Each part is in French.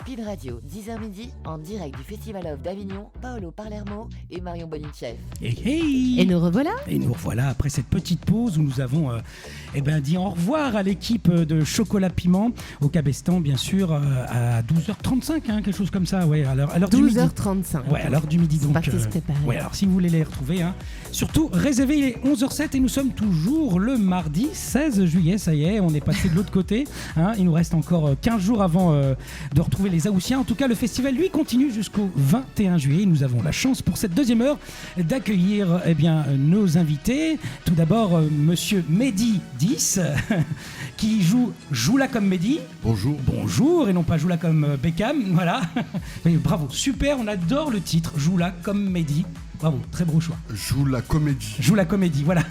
Speed Radio, 10h midi, en direct du Festival of d'Avignon, Paolo Palermo et Marion Bonicheff. Et nous revoilà. Et nous revoilà après cette petite pause où nous avons dit au revoir à l'équipe de Chocolat Piment au Cabestan, bien sûr, à 12h35, quelque chose comme ça, ouais, à l'heure du midi. 12h35. Ouais, à l'heure du midi. C'est parti se préparer. Ouais, alors si vous voulez les retrouver, surtout réservez, il est 11h07 et nous sommes toujours le mardi 16 juillet, ça y est, on est passé de l'autre côté. Il nous reste encore 15 jours avant de retrouver les Aoussiens. En tout cas, le festival, lui, continue jusqu'au 21 juillet. Nous avons la chance pour cette deuxième heure d'accueillir nos invités. Tout d'abord, monsieur Mehdi 10, qui joue là comme Mehdi. Bonjour. Bonjour, et non pas joue là comme Beckham. Voilà. Bravo, super, on adore le titre, joue là comme Mehdi. Bravo, très beau choix. Joue la comédie. Joue la comédie, voilà.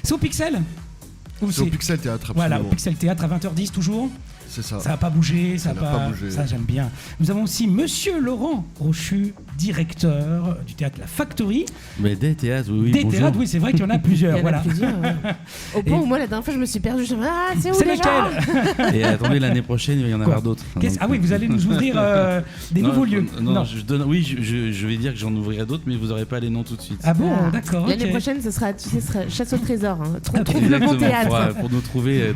C'est au Pixel ? C'est au Pixel Théâtre, absolument. Voilà, au Pixel Théâtre à 20h10 toujours. C'est ça. Ça n'a pas bougé, ça n'a pas bougé. Ça, j'aime bien. Nous avons aussi monsieur Laurent Rochu, directeur du théâtre La Factory. Mais des théâtres, oui. Des bonjour. théâtres, oui, c'est vrai qu'il y en a plusieurs. Ouais. Au point où moi, la dernière fois, je me suis perdue. Je me suis dit, c'est où déjà ? Et attendez, l'année prochaine, il va y en avoir d'autres. Ah oui, vous allez nous ouvrir des nouveaux lieux. Non. Je vais dire que j'en ouvrirai d'autres, mais vous n'aurez pas les noms tout de suite. Ah bon, d'accord. L'année prochaine, ce sera chasse au trésor. Trouve le bon théâtre. Pour nous trouver,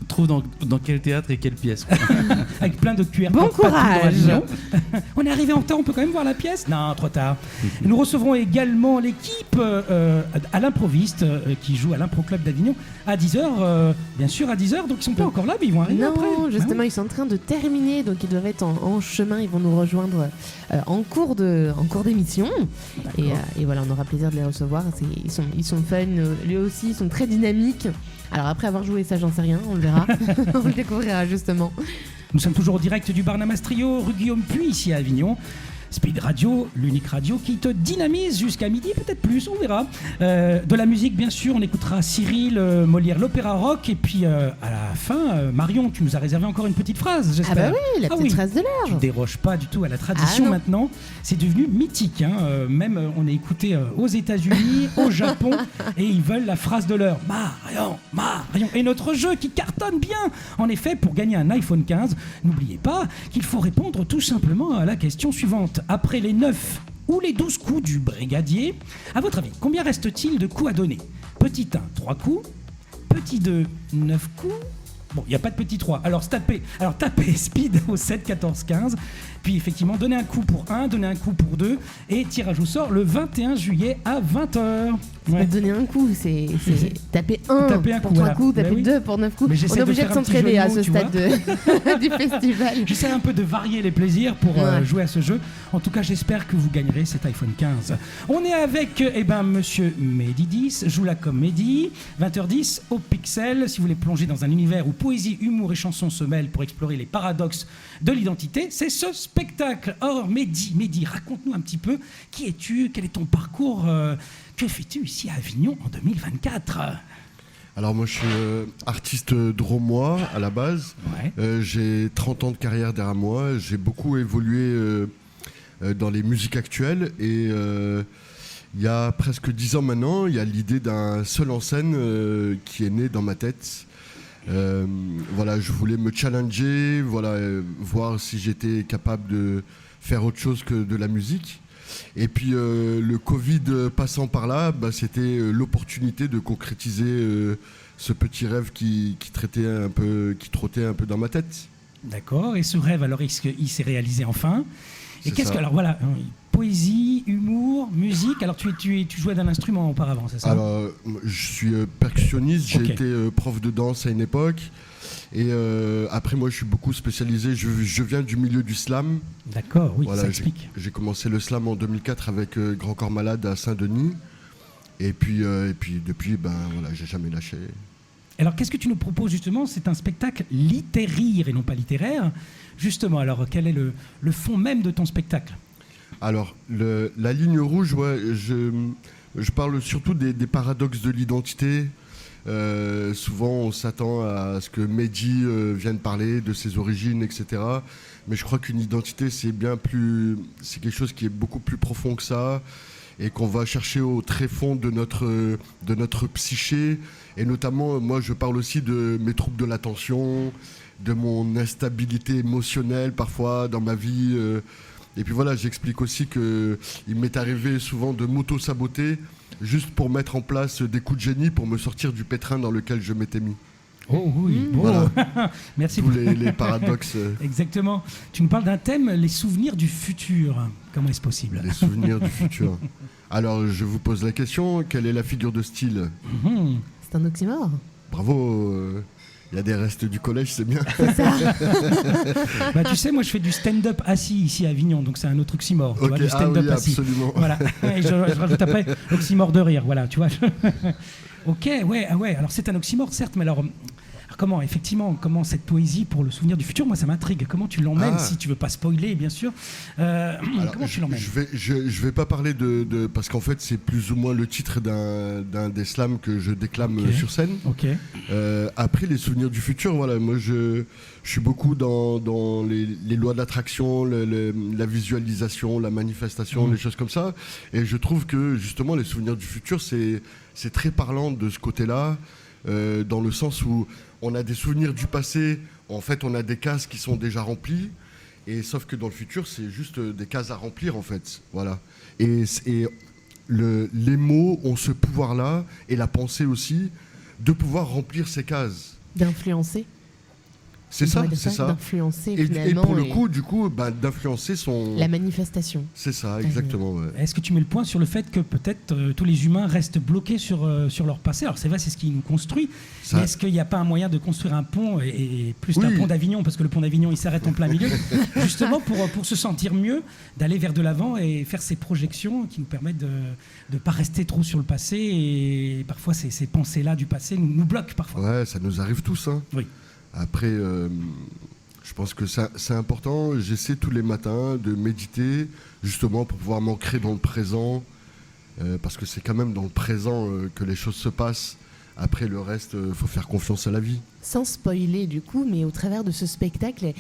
trouve dans quel théâtre et quelle pièce. Avec plein de QR. Bon courage. On est arrivé en retard, on peut quand même voir la pièce ? Non, trop tard. Nous recevrons également l'équipe à l'improviste qui joue à l'Impro Club d'Avignon à 10h, bien sûr à 10h, donc ils sont pas encore là, mais ils vont arriver après. Non, justement, ils sont en train de terminer, donc ils doivent être en chemin, ils vont nous rejoindre en cours d'émission. Et voilà, on aura plaisir de les recevoir. Ils sont fun, lui aussi, ils sont très dynamiques. Alors après avoir joué ça, j'en sais rien, on le verra. On le découvrira justement. Nous sommes toujours au direct du Barnamas Trio, rue Guillaume Puy, ici à Avignon. Speed Radio, l'unique radio qui te dynamise jusqu'à midi, peut-être plus, on verra. De la musique, bien sûr, on écoutera Cyril, Molière, l'opéra rock. Et puis, à la fin, Marion, tu nous as réservé encore une petite phrase, j'espère. Ah bah oui, la petite phrase de l'heure. Tu déroges pas du tout à la tradition maintenant. C'est devenu mythique. Même, on est écouté aux États-Unis, au Japon, et ils veulent la phrase de l'heure. Marion. Et notre jeu qui cartonne bien. En effet, pour gagner un iPhone 15, n'oubliez pas qu'il faut répondre tout simplement à la question suivante. Après les 9 ou les 12 coups du brigadier, à votre avis, combien reste-t-il de coups à donner ? Petit 1, 3 coups. Petit 2, 9 coups. Bon, il n'y a pas de petit 3. Alors tapez Speed au 7 14 15. Puis effectivement, donnez un coup pour 1, donnez un coup pour 2. Et tirage au sort le 21 juillet à 20h. Ouais. Donner un coup, c'est taper 1 pour 3 coups, taper 2 pour 9 coups. On est obligé de s'entraider à ce stade du festival. J'essaie un peu de varier les plaisirs pour jouer à ce jeu. En tout cas, j'espère que vous gagnerez cet iPhone 15. On est avec monsieur Mehdi 10, joue la comédie, 20h10 au Pixel. Si vous voulez plonger dans un univers où poésie, humour et chansons se mêlent pour explorer les paradoxes de l'identité, c'est ce spectacle. Or, Mehdi, raconte-nous un petit peu qui es-tu, quel est ton parcours, que fais-tu ici à Avignon en 2024 ? Alors moi je suis artiste drômois à la base. Ouais. J'ai 30 ans de carrière derrière moi. J'ai beaucoup évolué dans les musiques actuelles et il y a presque 10 ans maintenant, il y a l'idée d'un seul en scène qui est né dans ma tête. Je voulais me challenger, voir si j'étais capable de faire autre chose que de la musique. Et puis le Covid passant par là, c'était l'opportunité de concrétiser ce petit rêve qui trottait un peu dans ma tête. D'accord. Et ce rêve, alors, il s'est réalisé enfin. Et c'est ça. Poésie, humour, musique. Alors tu jouais d'un instrument auparavant, c'est ça ? Alors je suis percussionniste. J'ai été prof de danse à une époque. Et après, moi, je suis beaucoup spécialisé. Je viens du milieu du slam. D'accord, oui, ça explique. J'ai commencé le slam en 2004 avec Grand Corps Malade à Saint-Denis. Et puis depuis, j'ai jamais lâché. Alors, qu'est-ce que tu nous proposes justement ? C'est un spectacle littéraire et non pas littéraire. Justement, alors, quel est le fond même de ton spectacle ? Alors, la ligne rouge, je parle surtout des paradoxes de l'identité. Souvent on s'attend à ce que Mehdi vienne parler de ses origines, etc. Mais je crois qu'une identité c'est quelque chose qui est beaucoup plus profond que ça et qu'on va chercher au tréfonds de notre psyché. Et notamment moi je parle aussi de mes troubles de l'attention de mon instabilité émotionnelle parfois dans ma vie. Et puis voilà, j'explique aussi qu'il m'est arrivé souvent de m'auto-saboter juste pour mettre en place des coups de génie pour me sortir du pétrin dans lequel je m'étais mis. Oh oui, bon. Voilà. Merci Tous beaucoup. les paradoxes. Exactement. Tu nous parles d'un thème, les souvenirs du futur. Comment est-ce possible? Les souvenirs du futur. Alors, je vous pose la question, quelle est la figure de style? C'est un oxymore. Bravo, il y a des restes du collège, c'est bien. Bah, tu sais, moi je fais du stand-up assis ici à Avignon, donc c'est un autre oxymore. Tu vois, du stand-up assis. Absolument. Voilà. Et je rajoute après oxymore de rire, voilà, tu vois. Ok, ouais, alors c'est un oxymore, certes, mais alors comment cette poésie pour le souvenir du futur, moi ça m'intrigue. Comment tu l'emmènes, si tu veux pas spoiler, bien sûr. Comment tu l'emmènes? Je vais pas parler de parce qu'en fait c'est plus ou moins le titre d'un des slams que je déclame sur scène. Ok. Après les souvenirs du futur, voilà, moi je suis beaucoup dans les lois de l'attraction, la visualisation, la manifestation, les choses comme ça. Et je trouve que justement les souvenirs du futur c'est très parlant de ce côté-là, dans le sens où on a des souvenirs du passé, en fait on a des cases qui sont déjà remplies, et sauf que dans le futur c'est juste des cases à remplir en fait, voilà. Et les mots ont ce pouvoir-là, et la pensée aussi, de pouvoir remplir ces cases. D'influencer. C'est ça. D'influencer Et finalement. pour le coup, d'influencer son... La manifestation. C'est ça, exactement. Ouais. Est-ce que tu mets le point sur le fait que peut-être tous les humains restent bloqués sur leur passé? Alors c'est vrai, c'est ce qui nous construit, mais est-ce qu'il n'y a pas un moyen de construire un pont, et plus qu'un pont d'Avignon, parce que le pont d'Avignon il s'arrête en plein milieu, justement pour se sentir mieux, d'aller vers de l'avant et faire ces projections qui nous permettent de ne pas rester trop sur le passé, et parfois ces pensées-là du passé nous bloquent parfois. Ouais, ça nous arrive tous. Hein. Oui. Après, je pense que c'est important. J'essaie tous les matins de méditer, justement pour pouvoir m'ancrer dans le présent, parce que c'est quand même dans le présent que les choses se passent. Après, le reste, faut faire confiance à la vie. Sans spoiler du coup, mais au travers de ce spectacle,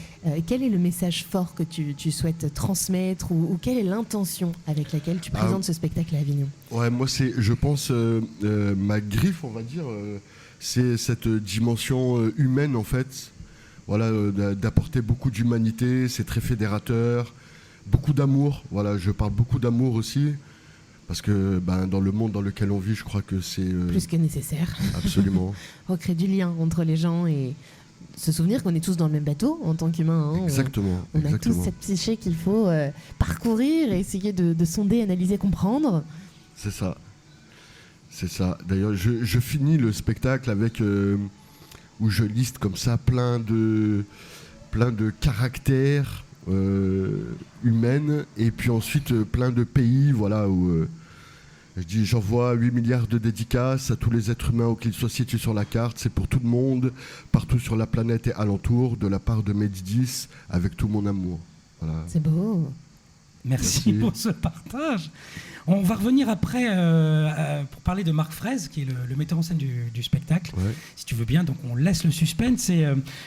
quel est le message fort que tu souhaites transmettre, ou quelle est l'intention avec laquelle tu présentes ce spectacle à Avignon? Ouais, moi, je pense, ma griffe, on va dire, c'est cette dimension humaine, en fait. Voilà, d'apporter beaucoup d'humanité, c'est très fédérateur, beaucoup d'amour. Voilà, je parle beaucoup d'amour aussi, parce que dans le monde dans lequel on vit, je crois que c'est... plus que nécessaire. Absolument. Recréer du lien entre les gens et se souvenir qu'on est tous dans le même bateau en tant qu'humains. Hein. Exactement. On a tous cette psyché qu'il faut parcourir et essayer de sonder, analyser, comprendre. C'est ça. C'est ça. D'ailleurs, je finis le spectacle avec... où je liste comme ça plein de caractères humaines, et puis ensuite plein de pays, voilà, où je dis j'envoie 8 milliards de dédicaces à tous les êtres humains où qu'ils soient situés sur la carte, c'est pour tout le monde, partout sur la planète et alentour, de la part de Medidis, avec tout mon amour. Voilà. C'est beau. Merci pour ce partage. On va revenir après pour parler de Marc Fraise, qui est le metteur en scène du spectacle. Ouais. Si tu veux bien, donc on laisse le suspense et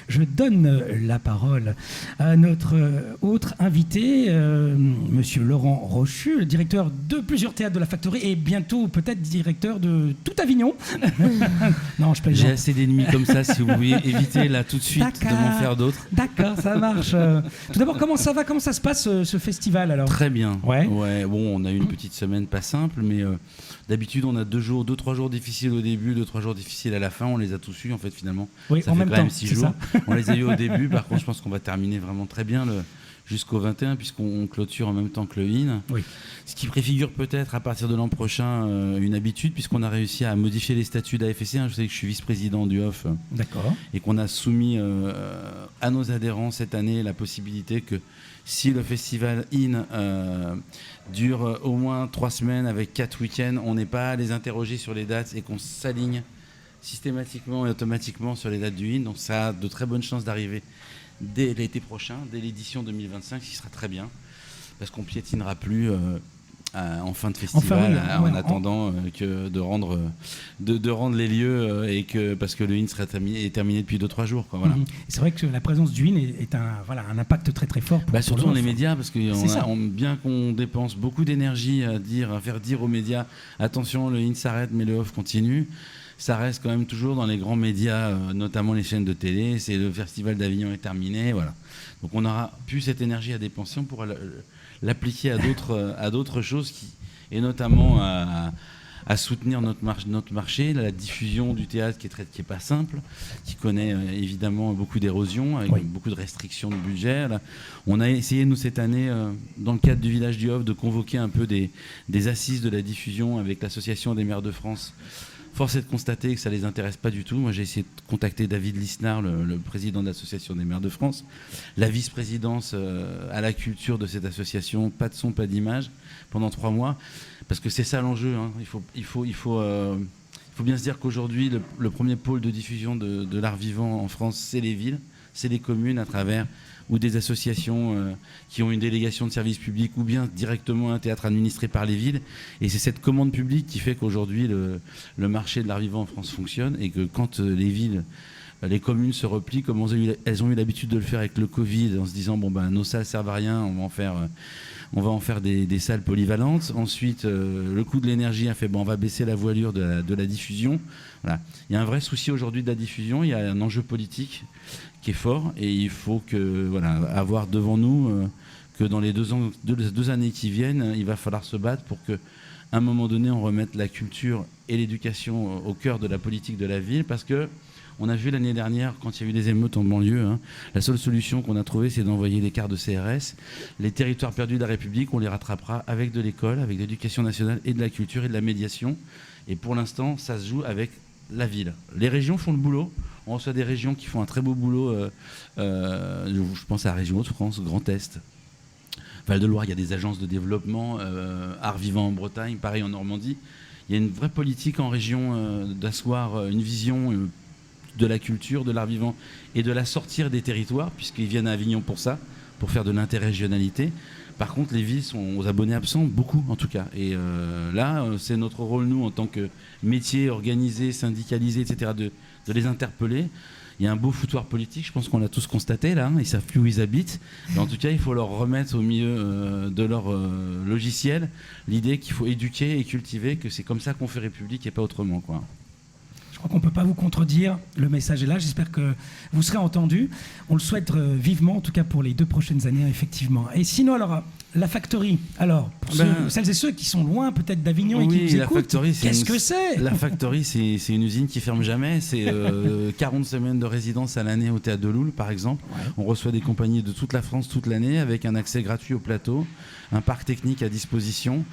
je donne la parole à notre autre invité, monsieur Laurent Rochu, le directeur de plusieurs théâtres de la Factory et bientôt peut-être directeur de tout Avignon. Non, je plaisante. J'ai assez d'ennemis comme ça, si vous voulez éviter là tout de suite de m'en faire d'autres. D'accord, ça marche. Tout d'abord, comment ça va? Comment ça se passe ce festival alors? Très bien. Ouais. Bon, on a eu une petite semaine pas simple, mais d'habitude on a 2-3 jours difficiles au début, 2-3 jours difficiles à la fin. On les a tous eus en fait finalement. Oui, ça en fait même quand temps, même 6 jours. On les a eu au début. Par contre, je pense qu'on va terminer vraiment très bien jusqu'au 21, puisqu'on clôture en même temps que le IN. Oui. Ce qui préfigure peut-être à partir de l'an prochain une habitude, puisqu'on a réussi à modifier les statuts d'AFSC. Je sais que je suis vice-président du OFF. D'accord. Et qu'on a soumis à nos adhérents cette année la possibilité que si le festival IN dure au moins 3 semaines avec 4 week-ends, on n'ait pas à les interroger sur les dates et qu'on s'aligne systématiquement et automatiquement sur les dates du IN. Donc ça a de très bonnes chances d'arriver dès l'été prochain, dès l'édition 2025, ce qui sera très bien, parce qu'on piétinera plus en fin de festival, en attendant que de rendre les lieux, et que parce que le IN est terminé depuis 2-3 jours. Quoi, voilà. C'est vrai que la présence du IN est un impact très très fort. Surtout dans les médias, parce que bien qu'on dépense beaucoup d'énergie à faire dire aux médias attention, le IN s'arrête mais le OFF continue. ça reste quand même toujours dans les grands médias, notamment les chaînes de télé. C'est le Festival d'Avignon est terminé, voilà. Donc on aura plus cette énergie à dépenser, on pourra l'appliquer à d'autres choses, et notamment à soutenir notre marché, la diffusion du théâtre qui est pas simple, qui connaît évidemment beaucoup d'érosion, avec beaucoup de restrictions de budget. Là, on a essayé, nous, cette année, dans le cadre du Village du Hof, de convoquer un peu des assises de la diffusion avec l'Association des maires de France. Force est de constater que ça ne les intéresse pas du tout. Moi, j'ai essayé de contacter David Lisnard, le président de l'Association des maires de France, la vice-présidence à la culture de cette association, pas de son, pas d'image, pendant 3 mois, parce que c'est ça l'enjeu. Hein. Il faut bien se dire qu'aujourd'hui, le premier pôle de diffusion de l'art vivant en France, c'est les villes, c'est les communes à travers ou des associations qui ont une délégation de service public ou bien directement un théâtre administré par les villes. Et c'est cette commande publique qui fait qu'aujourd'hui le marché de l'art vivant en France fonctionne, et que quand les villes, les communes se replient, comme elles ont eu l'habitude de le faire avec le Covid, en se disant nos salles servent à rien, on va en faire des salles polyvalentes. Ensuite, le coût de l'énergie a fait on va baisser la voilure de la diffusion. Voilà. Il y a un vrai souci aujourd'hui de la diffusion, il y a un enjeu politique qui est fort, et il faut avoir devant nous que dans les 2 années qui viennent, il va falloir se battre pour qu'à un moment donné, on remette la culture et l'éducation au cœur de la politique de la ville, parce que on a vu l'année dernière, quand il y a eu des émeutes en banlieue, la seule solution qu'on a trouvée, c'est d'envoyer des cars de CRS. Les territoires perdus de la République, on les rattrapera avec de l'école, avec de l'éducation nationale et de la culture et de la médiation. Et pour l'instant, ça se joue avec la ville. Les régions font le boulot. On reçoit des régions qui font un très beau boulot. Je pense à la région Hauts-de-France, Grand Est, Val-de-Loire. Il y a des agences de développement, art vivant en Bretagne, pareil en Normandie. Il y a une vraie politique en région d'asseoir une vision de la culture, de l'art vivant, et de la sortir des territoires, puisqu'ils viennent à Avignon pour ça, pour faire de l'interrégionalité. Par contre, les villes sont aux abonnés absents, beaucoup en tout cas. Et là, c'est notre rôle, nous, en tant que métier organisé, syndicalisé, etc., de les interpeller. Il y a un beau foutoir politique, je pense qu'on l'a tous constaté là, ils ne savent plus où ils habitent. Mais en tout cas, il faut leur remettre au milieu de leur logiciel l'idée qu'il faut éduquer et cultiver, que c'est comme ça qu'on fait République et pas autrement, quoi. Je crois qu'on ne peut pas vous contredire, le message est là, j'espère que vous serez entendu. On le souhaite vivement, en tout cas pour les 2 prochaines années, effectivement. Et sinon, alors, la Factory, alors, pour celles et ceux qui sont loin peut-être d'Avignon et qui nous écoutent, qu'est-ce que c'est ? La Factory, c'est une usine qui ferme jamais, c'est 40 semaines de résidence à l'année au Théâtre de Loul, par exemple. Ouais. On reçoit des compagnies de toute la France toute l'année, avec un accès gratuit au plateau, un parc technique à disposition,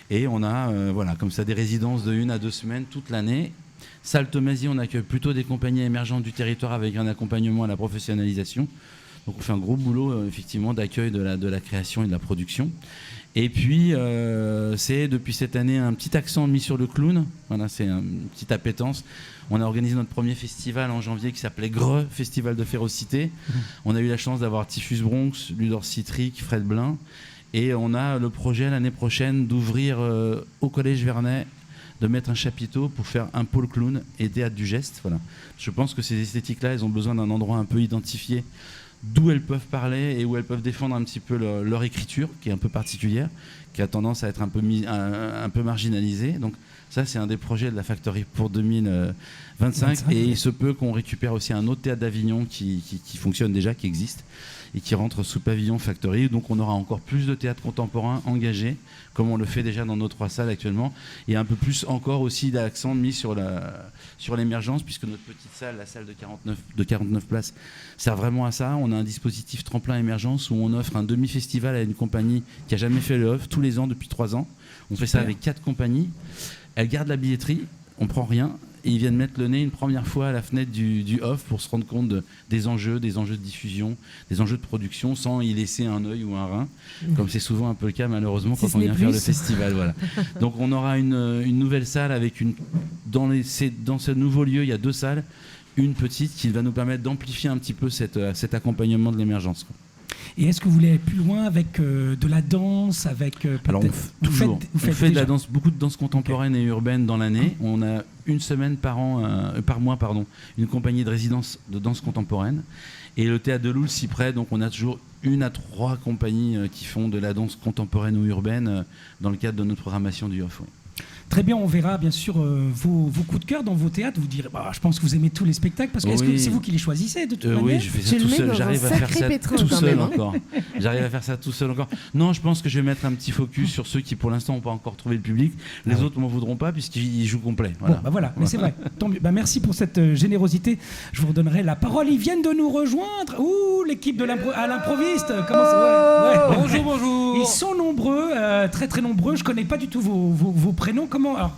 et on a comme ça des résidences de 1 à 2 semaines toute l'année. Salle Thomasy, on accueille plutôt des compagnies émergentes du territoire avec un accompagnement à la professionnalisation. Donc on fait un gros boulot effectivement d'accueil de la création et de la production. Et puis c'est depuis cette année un petit accent mis sur le clown. Voilà, c'est une petite appétence. On a organisé notre premier festival en janvier qui s'appelait Greux, Festival de Férocité. On a eu la chance d'avoir Typhus Bronx, Ludor Citric, Fred Blin. Et on a le projet l'année prochaine d'ouvrir au Collège Vernet, de mettre un chapiteau pour faire un pôle clown et théâtre du geste. Voilà. Je pense que ces esthétiques-là, elles ont besoin d'un endroit un peu identifié, d'où elles peuvent parler et où elles peuvent défendre un petit peu leur écriture, qui est un peu particulière, qui a tendance à être un peu marginalisée. Donc ça, c'est un des projets de la Factory pour 2025. Et il se peut qu'on récupère aussi un autre théâtre d'Avignon qui fonctionne déjà, qui existe, et qui rentre sous pavillon Factory. Donc on aura encore plus de théâtre contemporain engagé, comme on le fait déjà dans nos 3 salles actuellement, et un peu plus encore aussi d'accent mis sur l'émergence, puisque notre petite salle, la salle de 49 places, sert vraiment à ça. On a un dispositif tremplin émergence où on offre un demi-festival à une compagnie qui n'a jamais fait le off tous les ans depuis 3 ans. On fait ça avec 4 compagnies. Elles gardent la billetterie, on ne prend rien. Et ils viennent mettre le nez une première fois à la fenêtre du off pour se rendre compte des enjeux de diffusion, des enjeux de production, sans y laisser un œil ou un rein, comme c'est souvent un peu le cas malheureusement quand on vient faire le festival. Voilà. Donc on aura une nouvelle salle avec dans ce nouveau lieu, il y a 2 salles, une petite qui va nous permettre d'amplifier un petit peu cet accompagnement de l'émergence. Et est-ce que vous voulez aller plus loin avec de la danse, avec Alors on fait de la danse, beaucoup de danse contemporaine et urbaine dans l'année. On a une semaine par mois, une compagnie de résidence de danse contemporaine. Et le Théâtre de Loul s'y prête, donc on a toujours 1 à 3 compagnies qui font de la danse contemporaine ou urbaine dans le cadre de notre programmation du off. Oui. Très bien, on verra bien sûr vos coups de cœur dans vos théâtres. Vous direz, je pense que vous aimez tous les spectacles parce que est-ce que c'est vous qui les choisissez de toute manière? Oui, je fais ça tout seul. J'arrive à faire ça tout seul encore. J'arrive à faire ça tout seul encore. Non, je pense que je vais mettre un petit focus sur ceux qui pour l'instant n'ont pas encore trouvé le public. Les autres m'en voudront pas puisqu'ils jouent complet. Voilà. Bon, mais c'est vrai. Tant mieux. Merci pour cette générosité. Je vous redonnerai la parole. Ils viennent de nous rejoindre. Ouh, l'équipe de à l'improviste. Comment ça va? Bonjour. Ils sont nombreux, très très nombreux. Je connais pas du tout vos prénoms. Comment? Alors,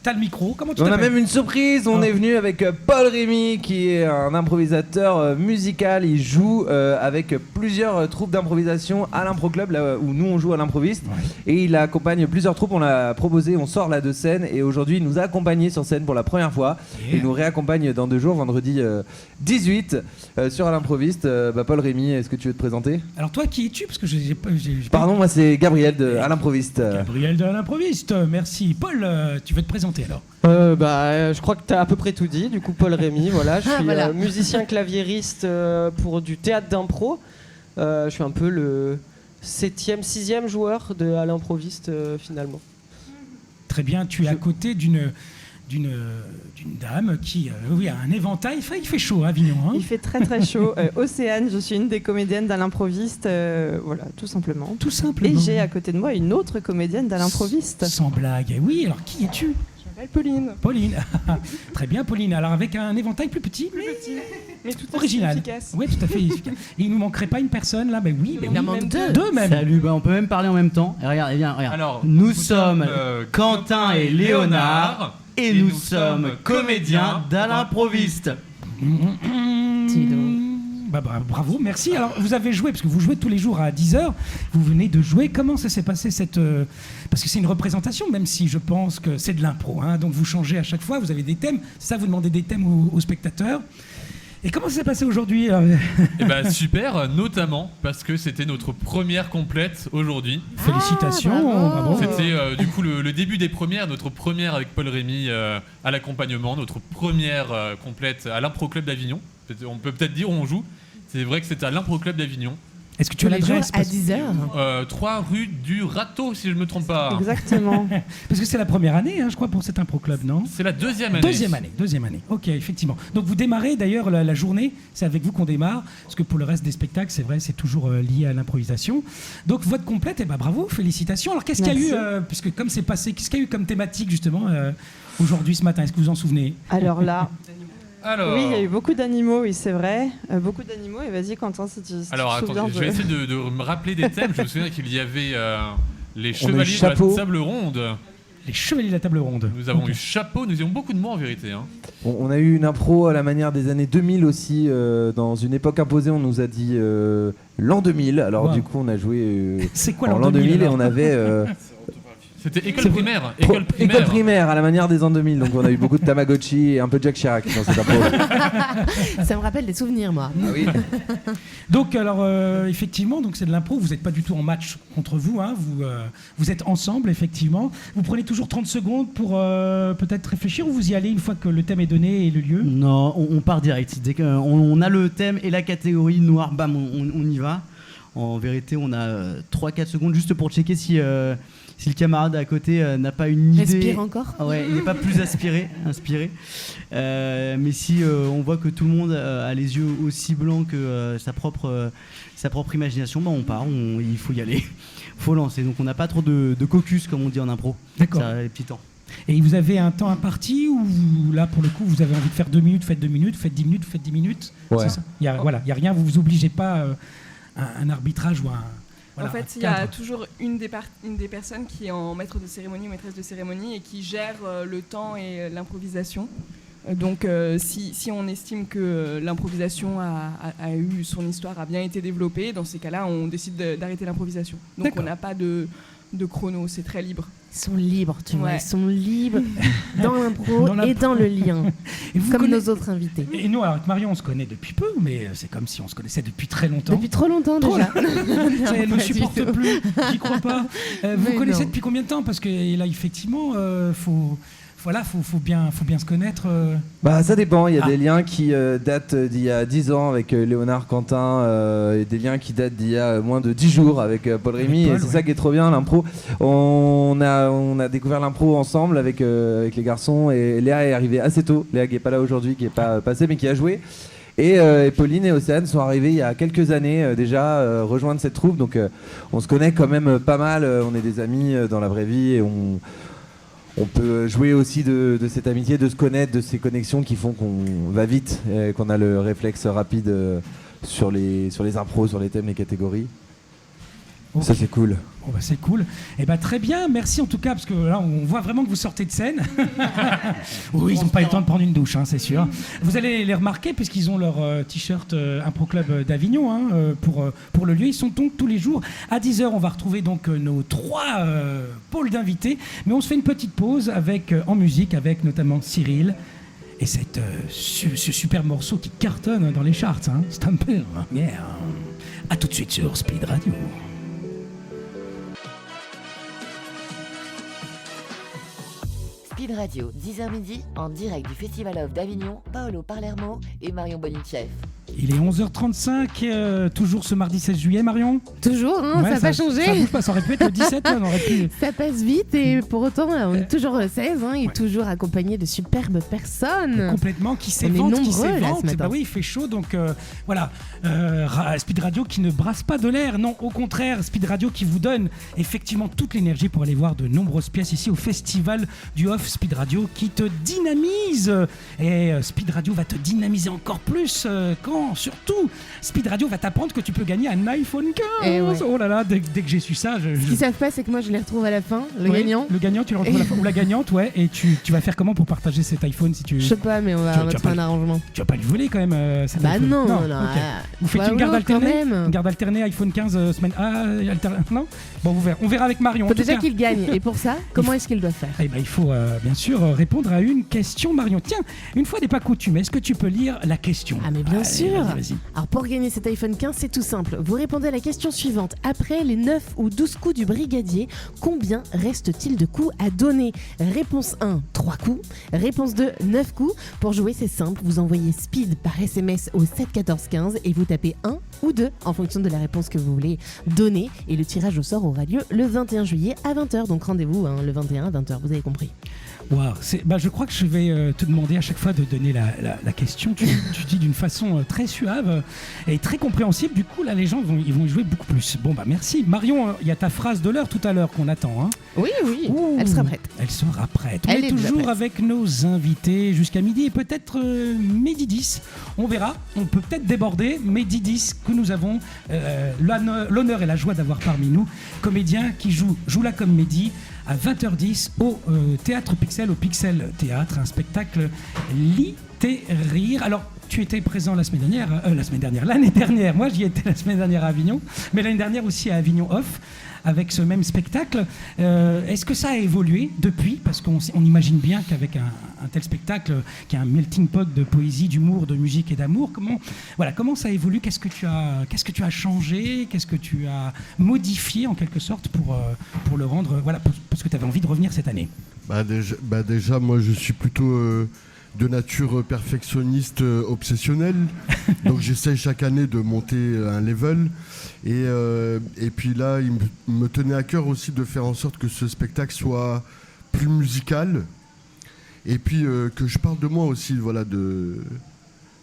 t'as le micro. Comment tu t'appelles? On a même une surprise. On est venu avec Paul Rémy, qui est un improvisateur musical. Il joue avec plusieurs troupes d'improvisation à l'Impro Club, là où nous on joue à l'improviste. Ouais. Et il accompagne plusieurs troupes. On l'a proposé, on sort là de scène. Et aujourd'hui, il nous a accompagnés sur scène pour la première fois. Il nous réaccompagne dans 2 jours, vendredi 18, sur à l'improviste. Paul Rémy, est-ce que tu veux te présenter? Alors toi, qui es-tu? Parce que Pardon, moi c'est Gabriel de à l'improviste. Gabriel de à l'improviste. Merci. Paul, tu veux te présenter alors? Je crois que tu as à peu près tout dit. Du coup, Paul Rémy, voilà. Je suis musicien claviériste pour du théâtre d'impro. Je suis un peu le 7e, 6e joueur à l'improviste finalement. Très bien, tu es à côté d'une dame qui a un éventail. Il fait chaud à Avignon. Hein. Il fait très très chaud. Océane, je suis une des comédiennes d'À l'improviste. Voilà, tout simplement. Tout simplement. Et j'ai à côté de moi une autre comédienne d'À l'improviste. Sans blague. Oui, alors qui es-tu? Je m'appelle Pauline. Pauline. Très bien, Pauline. Alors avec un éventail plus petit, mais tout original. Efficace. Oui, tout à fait efficace. Et il nous manquerait pas une personne là? Oui, il en manque deux même. Salut, on peut même parler en même temps. Et regarde. Alors, nous sommes Quentin et Léonard. Et nous sommes comédiens d'À l'improviste. Bravo, merci. Alors, vous avez joué, parce que vous jouez tous les jours à 10h. Vous venez de jouer. Comment ça s'est passé parce que c'est une représentation, même si je pense que c'est de l'impro. Hein, donc, vous changez à chaque fois. Vous avez des thèmes. C'est ça, vous demandez des thèmes aux spectateurs. Et comment ça s'est passé aujourd'hui? Super, notamment parce que c'était notre première complète aujourd'hui. Félicitations, bravo. C'était du coup le début des premières, notre première avec Paul Rémy à l'accompagnement, notre première complète à l'Impro Club d'Avignon. On peut peut-être dire où on joue. C'est vrai que c'était à l'Impro Club d'Avignon. Est-ce que tu as l'adresse? À 10h 3 rue du Râteau, si je ne me trompe pas. Exactement. Parce que c'est la première année, je crois, pour cet Impro Club, non? C'est la deuxième année. Deuxième année. Ok, effectivement. Donc vous démarrez, d'ailleurs, la journée, c'est avec vous qu'on démarre, parce que pour le reste des spectacles, c'est vrai, c'est toujours lié à l'improvisation. Donc votre complète, bravo, félicitations. Alors qu'est-ce qu'il y a eu, puisque comme c'est passé, qu'est-ce qu'il y a eu comme thématique, justement, aujourd'hui, ce matin? Est-ce que vous en souvenez? Alors là... Oui, il y a eu beaucoup d'animaux, oui, c'est vrai. Beaucoup d'animaux, et vas-y, Quentin, si tu Alors, te souviens. Alors, je vais essayer de me rappeler des thèmes. Je me souviens qu'il y avait les chevaliers de la table ronde. Les chevaliers de la table ronde. Nous avons eu chapeau, nous avons beaucoup de mots en vérité. Hein. On a eu une impro à la manière des années 2000 aussi. Dans une époque imposée, on nous a dit l'an 2000. Alors, du coup, on a joué c'est quoi l'an 2000 et on avait... C'était école primaire. École primaire à la manière des ans 2000. Donc on a eu beaucoup de Tamagotchi et un peu de Jacques Chirac dans cette impro. Ça me rappelle des souvenirs, moi. Ah oui. Donc alors effectivement, donc c'est de l'impro. Vous n'êtes pas du tout en match contre vous. Hein, vous êtes ensemble effectivement. Vous prenez toujours 30 secondes pour peut-être réfléchir ou vous y allez une fois que le thème est donné et le lieu? Non, on part direct. Dès qu'on a le thème et la catégorie noire, bam, on y va. En vérité, on a 3-4 secondes juste pour checker si le camarade à côté n'a pas une idée. Respire encore. Ouais, il n'est pas plus inspiré. Mais si on voit que tout le monde a les yeux aussi blancs que sa propre imagination, on part, il faut y aller, il faut lancer. Donc on n'a pas trop de caucus comme on dit en impro. D'accord. Ça a les petits temps. Et vous avez un temps imparti ou là pour le coup vous avez envie de faire 2 minutes, faites 2 minutes, faites 10 minutes, faites 10 minutes. Ouais. C'est ça. Il y a rien, vous vous obligez pas un arbitrage ou un... Voilà, en fait, il y a toujours une des personnes qui est en maître de cérémonie ou maîtresse de cérémonie et qui gère le temps et l'improvisation. Donc, si on estime que l'improvisation a eu son histoire, a bien été développée, dans ces cas-là, on décide d'arrêter l'improvisation. Donc, D'accord. on n'a pas de chrono, c'est très libre. Ils sont libres, tu vois, Ouais. ils sont libres dans l'impro et dans le lien, comme nos autres invités. Et nous, alors avec Marion, on se connaît depuis peu, mais c'est comme si on se connaissait depuis très longtemps. Depuis trop longtemps déjà. Ça, elle ne supporte plus, j'y crois pas. Vous Mais connaissez non. depuis combien de temps? Parce que là, effectivement, faut voilà, faut bien se connaître. Bah ça dépend, il y a des liens qui datent d'il y a 10 ans avec Léonard Quentin et des liens qui datent d'il y a moins de 10 jours avec Paul Rémy, et c'est ça qui est trop bien, l'impro. On a découvert l'impro ensemble avec les garçons, et Léa est arrivée assez tôt, Léa qui n'est pas là aujourd'hui, qui n'est pas passée mais qui a joué. Et Pauline et Océane sont arrivés il y a quelques années déjà rejoindre cette troupe, donc on se connaît quand même pas mal, on est des amis dans la vraie vie, et on peut jouer aussi de cette amitié, de se connaître, de ces connexions qui font qu'on va vite, et qu'on a le réflexe rapide sur les impros, sur les thèmes, les catégories. Okay. Ça c'est cool. Oh bah c'est cool. Et bah très bien, merci en tout cas, parce que là on voit vraiment que vous sortez de scène. Oui, ils n'ont pas eu le temps de prendre une douche, hein, c'est sûr. Vous allez les remarquer puisqu'ils ont leur t-shirt Impro Club d'Avignon pour le lieu. Ils sont donc tous les jours à 10h. On va retrouver donc nos 3 pôles d'invités, mais on se fait une petite pause en musique avec notamment Cyril. Et ce super morceau qui cartonne dans les charts, hein. Stamper. Yeah. À tout de suite sur Speed Radio. Speed Radio, 10h midi, en direct du Festival of d'Avignon, Paolo Palermo et Marion Bonicheff. Il est 11h35, toujours ce mardi 16 juillet, Marion. Toujours, hein, ouais, ça n'a pas changé. Ça bouge pas, ça aurait pu être le 17, là, on aurait pu... Ça passe vite, et pour autant, on est toujours le 16, hein, et toujours accompagné de superbes personnes. Complètement, qui s'éventent, Bah oui, il fait chaud, donc voilà. Speed Radio qui ne brasse pas de l'air, non, au contraire, Speed Radio qui vous donne effectivement toute l'énergie pour aller voir de nombreuses pièces ici au Festival du Off. Speed Radio qui te dynamise, et Speed Radio va te dynamiser encore plus quand surtout Speed Radio va t'apprendre que tu peux gagner un iPhone 15. Ouais. Oh là là, dès que j'ai su ça, Ce qu'ils savent pas, c'est que moi je les retrouve à la fin, gagnant. Le gagnant, tu le retrouves à la fin, ou la gagnante, ouais. Et tu vas faire comment pour partager cet iPhone si tu... Je sais pas, mais on va trouver un arrangement. Tu vas pas lui voler quand même cet bah iPhone. Non. Okay. Vous faites une garde alternée, iPhone 15 semaine non. Bon, on verra avec Marion. Faut déjà qu'il gagne. Et pour ça, comment est-ce qu'il doit faire? Eh ben, il faut bien sûr répondre à une question, Marion. Tiens, une fois n'est pas coutume, est-ce que tu peux lire la question? Ah mais bien sûr. Vas-y. Alors pour gagner cet iPhone 15, c'est tout simple. Vous répondez à la question suivante. Après les 9 ou 12 coups du brigadier, combien reste-t-il de coups à donner? Réponse 1, 3 coups. Réponse 2, 9 coups. Pour jouer, c'est simple. Vous envoyez SPEED par SMS au 7 14 15 et vous tapez 1 ou 2 en fonction de la réponse que vous voulez donner. Et le tirage au sort aura lieu le 21 juillet à 20h. Donc rendez-vous le 21 à 20h, vous avez compris. Wow, je crois que je vais te demander à chaque fois de donner la question. Tu dis d'une façon très suave et très compréhensible. Du coup, là, les gens ils vont y jouer beaucoup plus. Bon, bah merci. Marion, il y a ta phrase de l'heure tout à l'heure qu'on attend. Hein. Oui. Ouh, elle sera prête. Elle sera prête. On est toujours avec nos invités jusqu'à midi et peut-être midi 10. On verra. On peut peut-être déborder. Midi 10 que nous avons l'honneur et la joie d'avoir parmi nous. Comédien qui joue là comme Mehdi. À 20h10 au Théâtre Pixel, au Pixel Théâtre, un spectacle littéraire. Alors, tu étais présent l'année dernière, moi j'y étais la semaine dernière à Avignon, mais l'année dernière aussi à Avignon Off, avec ce même spectacle. Est-ce que ça a évolué depuis? Parce qu'on imagine bien qu'avec un tel spectacle, qui est un melting pot de poésie, d'humour, de musique et d'amour, comment ça évolue? Qu'est-ce que tu as changé? Qu'est-ce que tu as modifié en quelque sorte pour le rendre, parce que tu avais envie de revenir cette année? Déjà, moi je suis plutôt de nature perfectionniste obsessionnelle, donc j'essaie chaque année de monter un level, et puis là il me tenait à cœur aussi de faire en sorte que ce spectacle soit plus musical, et puis que je parle de moi aussi,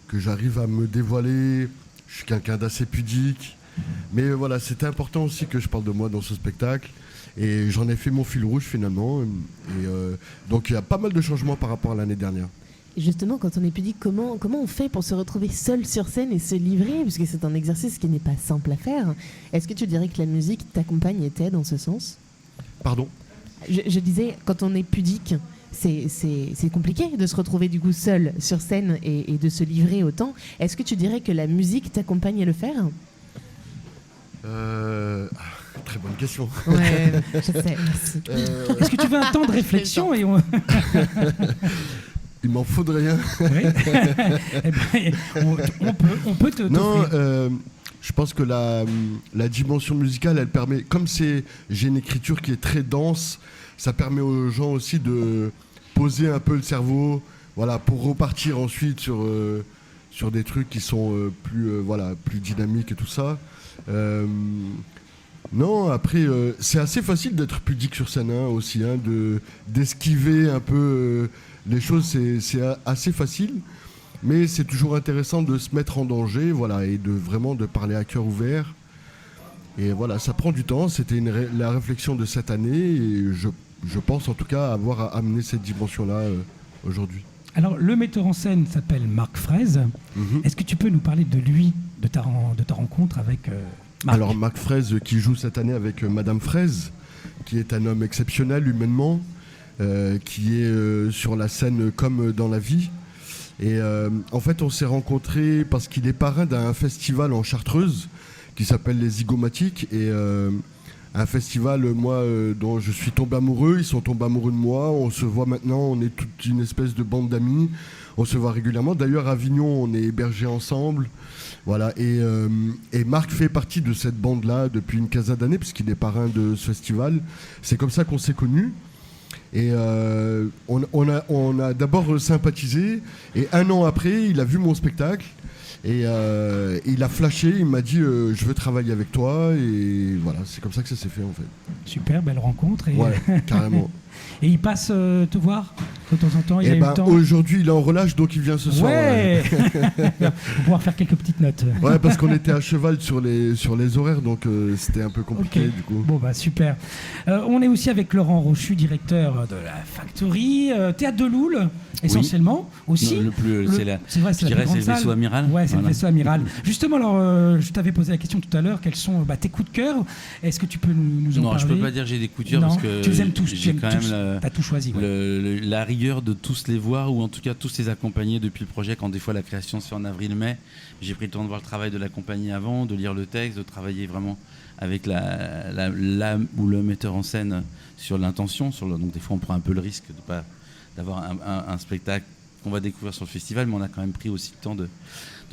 que j'arrive à me dévoiler. Je suis quelqu'un d'assez pudique, mais voilà, c'était important aussi que je parle de moi dans ce spectacle. Et j'en ai fait mon fil rouge finalement, donc il y a pas mal de changements par rapport à l'année dernière. Justement, quand on est pudique, comment on fait pour se retrouver seul sur scène et se livrer, puisque c'est un exercice qui n'est pas simple à faire. Est-ce que tu dirais que la musique t'accompagne et t'aide dans ce sens? Pardon? Je disais, quand on est pudique, c'est compliqué de se retrouver du coup seul sur scène et de se livrer autant. Est-ce que tu dirais que la musique t'accompagne à le faire? Très bonne question. Ouais, je sais, merci. Est-ce que tu veux un temps de réflexion et Il m'en faudrait un. Oui. On peut te... Non, je pense que la dimension musicale, elle permet, comme j'ai une écriture qui est très dense, ça permet aux gens aussi de poser un peu le cerveau, voilà, pour repartir ensuite sur des trucs qui sont plus dynamiques et tout ça. Non, après, c'est assez facile d'être pudique sur scène aussi, d'esquiver un peu les choses, c'est assez facile. Mais c'est toujours intéressant de se mettre en danger, voilà, et vraiment de parler à cœur ouvert. Et voilà, ça prend du temps. C'était la réflexion de cette année, et je pense en tout cas avoir amené cette dimension-là aujourd'hui. Alors, le metteur en scène s'appelle Marc Fraise. Est-ce que tu peux nous parler de lui, de ta rencontre avec Marc ? Alors, Marc Fraise qui joue cette année avec Madame Fraise, qui est un homme exceptionnel humainement, qui est sur la scène comme dans la vie. Et en fait, on s'est rencontrés parce qu'il est parrain d'un festival en Chartreuse qui s'appelle Les Zygomatiques. Et un festival, dont je suis tombé amoureux, ils sont tombés amoureux de moi. On se voit maintenant, on est toute une espèce de bande d'amis. On se voit régulièrement. D'ailleurs, à Avignon, on est hébergés ensemble. Voilà. Et Marc fait partie de cette bande-là depuis une quinzaine d'années, puisqu'il est parrain de ce festival. C'est comme ça qu'on s'est connus. Et on a d'abord sympathisé, et un an après, il a vu mon spectacle, et il a flashé, il m'a dit je veux travailler avec toi, et voilà, c'est comme ça que ça s'est fait en fait. Super, belle rencontre. Ouais, carrément. Et il passe te voir de temps en temps, il a eu le temps. Aujourd'hui, il est en relâche, donc il vient ce soir. Ouais. On va pouvoir faire quelques petites notes. Ouais, parce qu'on était à cheval sur les horaires, donc c'était un peu compliqué du coup. Bon, super. On est aussi avec Laurent Rochu, directeur de la Factory, Théâtre de Loul, essentiellement aussi. C'est vrai, c'est le vaisseau amiral. Ouais, c'est le vaisseau amiral. Justement, alors, je t'avais posé la question tout à l'heure, quels sont tes coups de cœur ? Est-ce que tu peux nous en parler ? Non, je peux pas dire que j'ai des coups de cœur, parce que tu les aimes tous, j'ai quand même t'as tout choisi. La rigueur de tous les voir, ou en tout cas tous les accompagner depuis le projet, quand des fois la création se fait en avril-mai. J'ai pris le temps de voir le travail de la compagnie avant, de lire le texte, de travailler vraiment avec la ou le metteur en scène sur l'intention. Donc des fois on prend un peu le risque d'avoir un spectacle qu'on va découvrir sur le festival, mais on a quand même pris aussi le temps de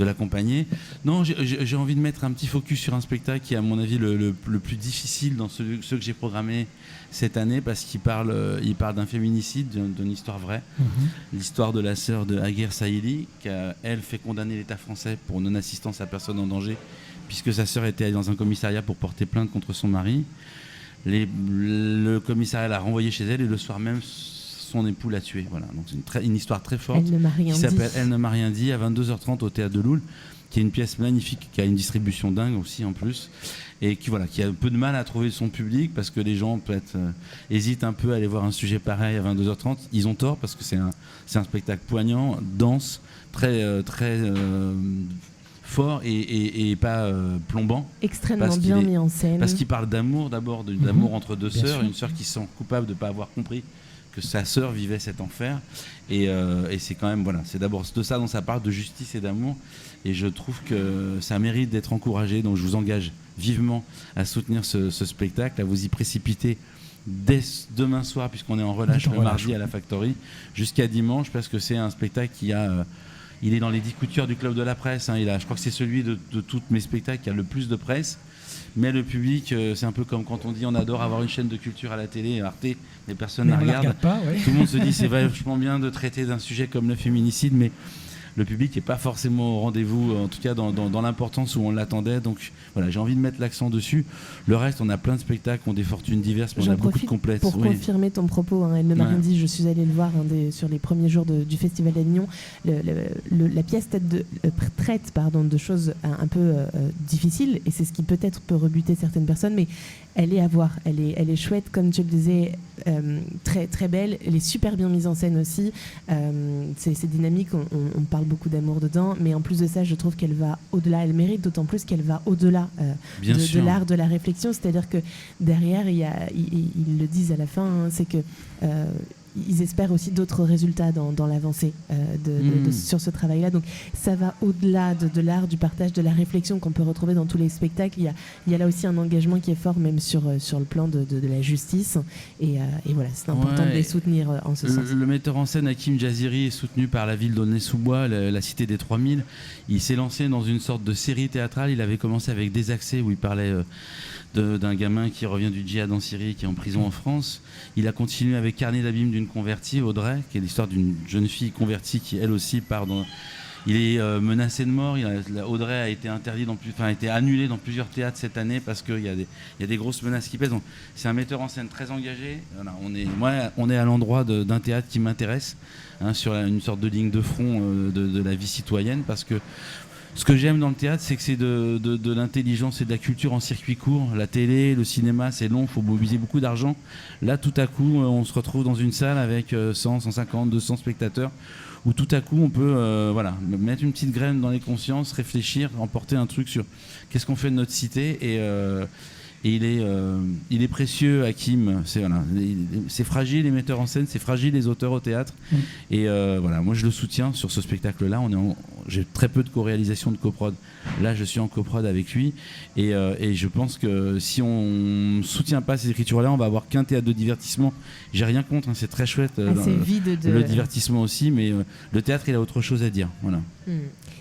l'accompagner. Non, j'ai envie de mettre un petit focus sur un spectacle qui est à mon avis le plus difficile dans ceux que j'ai programmés cette année, parce qu'il parle d'un féminicide, d'une histoire vraie, l'histoire de la sœur de Aguerre Saïli, qui a, elle, fait condamner l'État français pour non-assistance à personne en danger, puisque sa sœur était dans un commissariat pour porter plainte contre son mari. Le commissariat l'a renvoyée chez elle, et le soir même, son époux l'a tuée. Voilà. Donc c'est une histoire très forte qui s'appelle Elle ne m'a rien dit, à 22h30 au Théâtre de Loul, qui est une pièce magnifique, qui a une distribution dingue aussi en plus, et qui a un peu de mal à trouver son public, parce que les gens peut-être hésitent un peu à aller voir un sujet pareil à 22h30. Ils ont tort, parce que c'est un spectacle poignant, dense, très fort et pas plombant. Extrêmement bien mis en scène. Parce qu'il parle d'amour d'abord, d'amour entre deux sœurs, une sœur qui se sent coupable de ne pas avoir compris que sa sœur vivait cet enfer, et c'est quand même, voilà, c'est d'abord de ça dont ça parle, de justice et d'amour, et je trouve que ça mérite d'être encouragé. Donc je vous engage vivement à soutenir ce spectacle, à vous y précipiter dès demain soir, puisqu'on est en relâche le mardi à la Factory, jusqu'à dimanche, parce que c'est un spectacle il est dans les 10 coups de cœur du Club de la Presse, je crois que c'est celui de tous mes spectacles qui a le plus de presse. Mais le public, c'est un peu comme quand on dit on adore avoir une chaîne de culture à la télé, Arte, mais personne ne la regarde. Tout le monde se dit c'est vachement bien de traiter d'un sujet comme le féminicide, mais le public n'est pas forcément au rendez-vous, en tout cas dans l'importance où on l'attendait. Donc voilà, j'ai envie de mettre l'accent dessus. Le reste, on a plein de spectacles, on a des fortunes diverses, mais on a beaucoup de complètes. Pour confirmer ton propos, Elle ne m'a rien dit, je suis allée le voir sur les premiers jours du Festival d'Avignon. La pièce traite de choses un peu difficiles, et c'est ce qui peut-être peut rebuter certaines personnes, mais elle est à voir, elle est chouette, comme tu le disais, très, très belle, elle est super bien mise en scène aussi, c'est dynamique, on parle beaucoup d'amour dedans, mais en plus de ça, je trouve qu'elle va au-delà, elle mérite d'autant plus qu'elle va au-delà de l'art, de la réflexion, c'est-à-dire que derrière, ils le disent à la fin, c'est que ils espèrent aussi d'autres résultats dans l'avancée sur ce travail-là. Donc ça va au-delà de l'art, du partage, de la réflexion qu'on peut retrouver dans tous les spectacles. Il y a là aussi un engagement qui est fort, même sur le plan de la justice. Et voilà, c'est important de les soutenir en ce sens. Le metteur en scène Hakim Jaziri est soutenu par la ville d'Aulnay-sous-Bois, la cité des 3000. Il s'est lancé dans une sorte de série théâtrale. Il avait commencé avec Désaxé, où il parlait d'un gamin qui revient du djihad en Syrie, qui est en prison en France. Il a continué avec Carnet d'abîme d'une d'une convertie, Audrey, qui est l'histoire d'une jeune fille convertie qui elle aussi part dans... Il est menacé de mort. Audrey a été annulée dans plusieurs théâtres cette année parce qu'il y a des grosses menaces qui pèsent. Donc, c'est un metteur en scène très engagé. Voilà, on est à l'endroit d'un théâtre qui m'intéresse, sur une sorte de ligne de front de la vie citoyenne, parce que ce que j'aime dans le théâtre, c'est que c'est de l'intelligence et de la culture en circuit court. La télé, le cinéma, c'est long, il faut mobiliser beaucoup d'argent. Là, tout à coup, on se retrouve dans une salle avec 100, 150, 200 spectateurs, où tout à coup on peut mettre une petite graine dans les consciences, réfléchir, emporter un truc sur qu'est-ce qu'on fait de notre cité, et il est précieux, Hakim. C'est fragile les metteurs en scène, c'est fragile les auteurs au théâtre, et moi je le soutiens sur ce spectacle-là. J'ai très peu de co-réalisation, de coprod. Là je suis en coprod avec lui, et je pense que si on soutient pas ces écritures-là, on va avoir qu'un théâtre de divertissement. J'ai rien contre, c'est très chouette, le divertissement aussi, mais le théâtre il a autre chose à dire. Voilà.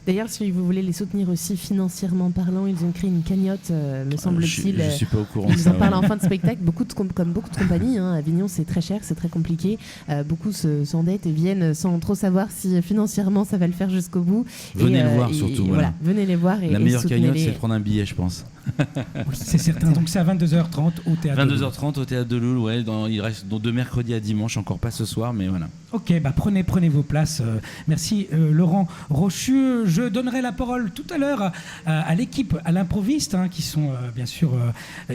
D'ailleurs, si vous voulez les soutenir aussi financièrement parlant, ils ont créé une cagnotte, me semble-t-il. Je suis pas au courant. Ils en parlent en fin de spectacle. Comme beaucoup de compagnies, Avignon, c'est très cher, c'est très compliqué. Beaucoup s'endettent et viennent sans trop savoir si financièrement ça va le faire jusqu'au bout. Venez le voir surtout. Voilà, venez les voir. La meilleure cagnotte, c'est de prendre un billet, je pense. Oui, c'est certain. Donc c'est à 22h30 au théâtre. 22h30 au théâtre de Loul. Ouais, il reste de mercredi à dimanche, encore pas ce soir, mais voilà. Ok, prenez vos places. Merci Laurent Rochu. Je donnerai la parole tout à l'heure à l'équipe, à l'improviste, qui sont bien sûr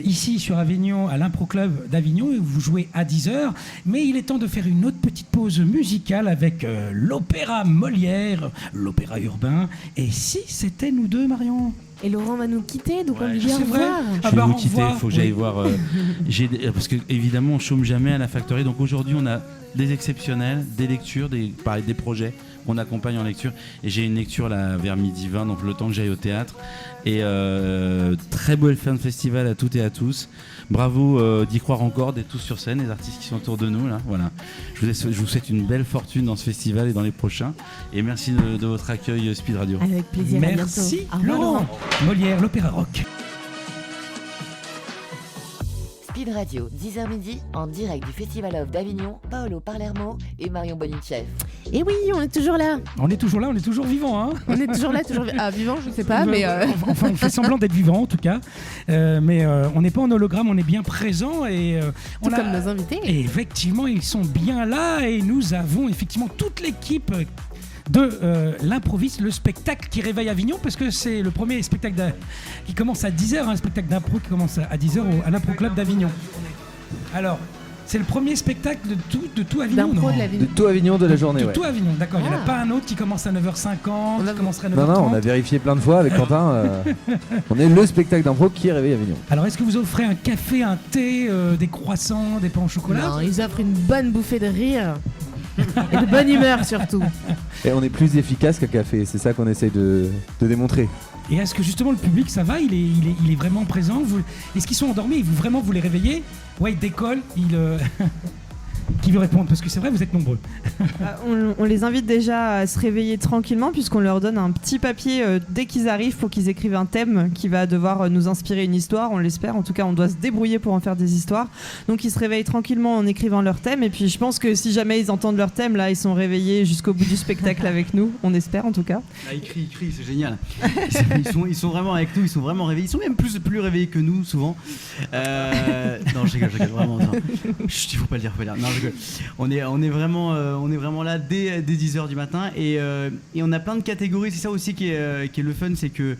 ici sur Avignon, à l'Impro Club d'Avignon. Vous jouez à 10h, mais il est temps de faire une autre petite pause musicale avec l'opéra Molière, l'opéra urbain. Et si c'était nous deux, Marion ? Et Laurent va nous quitter, donc on lui dit au revoir. revoir. Je vais vous quitter, il faut que j'aille voir. Parce que évidemment, on chôme jamais à la Factory. Donc aujourd'hui, on a des exceptionnels, des lectures, des projets qu'on accompagne en lecture. Et j'ai une lecture là vers 12h20, donc le temps que j'aille au théâtre. Et très beau fin de festival à toutes et à tous. Bravo d'y croire encore, d'être tous sur scène, les artistes qui sont autour de nous là. Voilà. Je vous souhaite une belle fortune dans ce festival et dans les prochains. Et merci de votre accueil, Speed Radio. Avec plaisir. Merci Laurent. Molière, l'opéra rock. Speed Radio, 10h midi, en direct du Festival of d'Avignon, Paolo Palermo et Marion Bonichev. Et oui, on est toujours là. On est toujours là, on est toujours vivant. On est toujours là, toujours vivant, je sais pas, mais... Enfin, on fait semblant d'être vivant en tout cas. Mais on n'est pas en hologramme, on est bien présent. Et, tout comme nos invités. Et effectivement, ils sont bien là et nous avons effectivement toute l'équipe de l'improviste, le spectacle qui réveille Avignon, parce que c'est le premier spectacle qui commence à 10h, un spectacle d'impro qui commence à 10h à l'Impro Club d'Avignon. Alors, c'est le premier spectacle de tout Avignon, non ? De tout Avignon de la journée, de tout Avignon, d'accord. Il n'y en a pas un autre qui commence à 9h50, qui commencerait à 9h30. Non, on a vérifié plein de fois avec Quentin. On est le spectacle d'impro qui réveille Avignon. Alors, est-ce que vous offrez un café, un thé, des croissants, des pains au chocolat ? Non, ils offrent une bonne bouffée de rire. Et de bonne humeur surtout. Et on est plus efficace qu'un café, c'est ça qu'on essaye de démontrer. Et est-ce que justement le public, ça va, il est vraiment présent ? Est-ce qu'ils sont endormis ? Vraiment, vous les réveillez ? Ouais, ils décollent, Qui veut répondre ? Parce que c'est vrai, vous êtes nombreux. On les invite déjà à se réveiller tranquillement, puisqu'on leur donne un petit papier dès qu'ils arrivent pour qu'ils écrivent un thème qui va devoir nous inspirer une histoire, on l'espère. En tout cas, on doit se débrouiller pour en faire des histoires. Donc ils se réveillent tranquillement en écrivant leur thème. Et puis je pense que si jamais ils entendent leur thème, là, ils sont réveillés jusqu'au bout du spectacle avec nous. On espère en tout cas. Là, ils crient, c'est génial. Ils sont vraiment avec nous, ils sont vraiment réveillés. Ils sont même plus réveillés que nous, souvent. Non, je rigole, vraiment. Chut, il faut pas le dire, Non, on est vraiment là dès 10h du matin et on a plein de catégories. C'est ça aussi qui est le fun, c'est que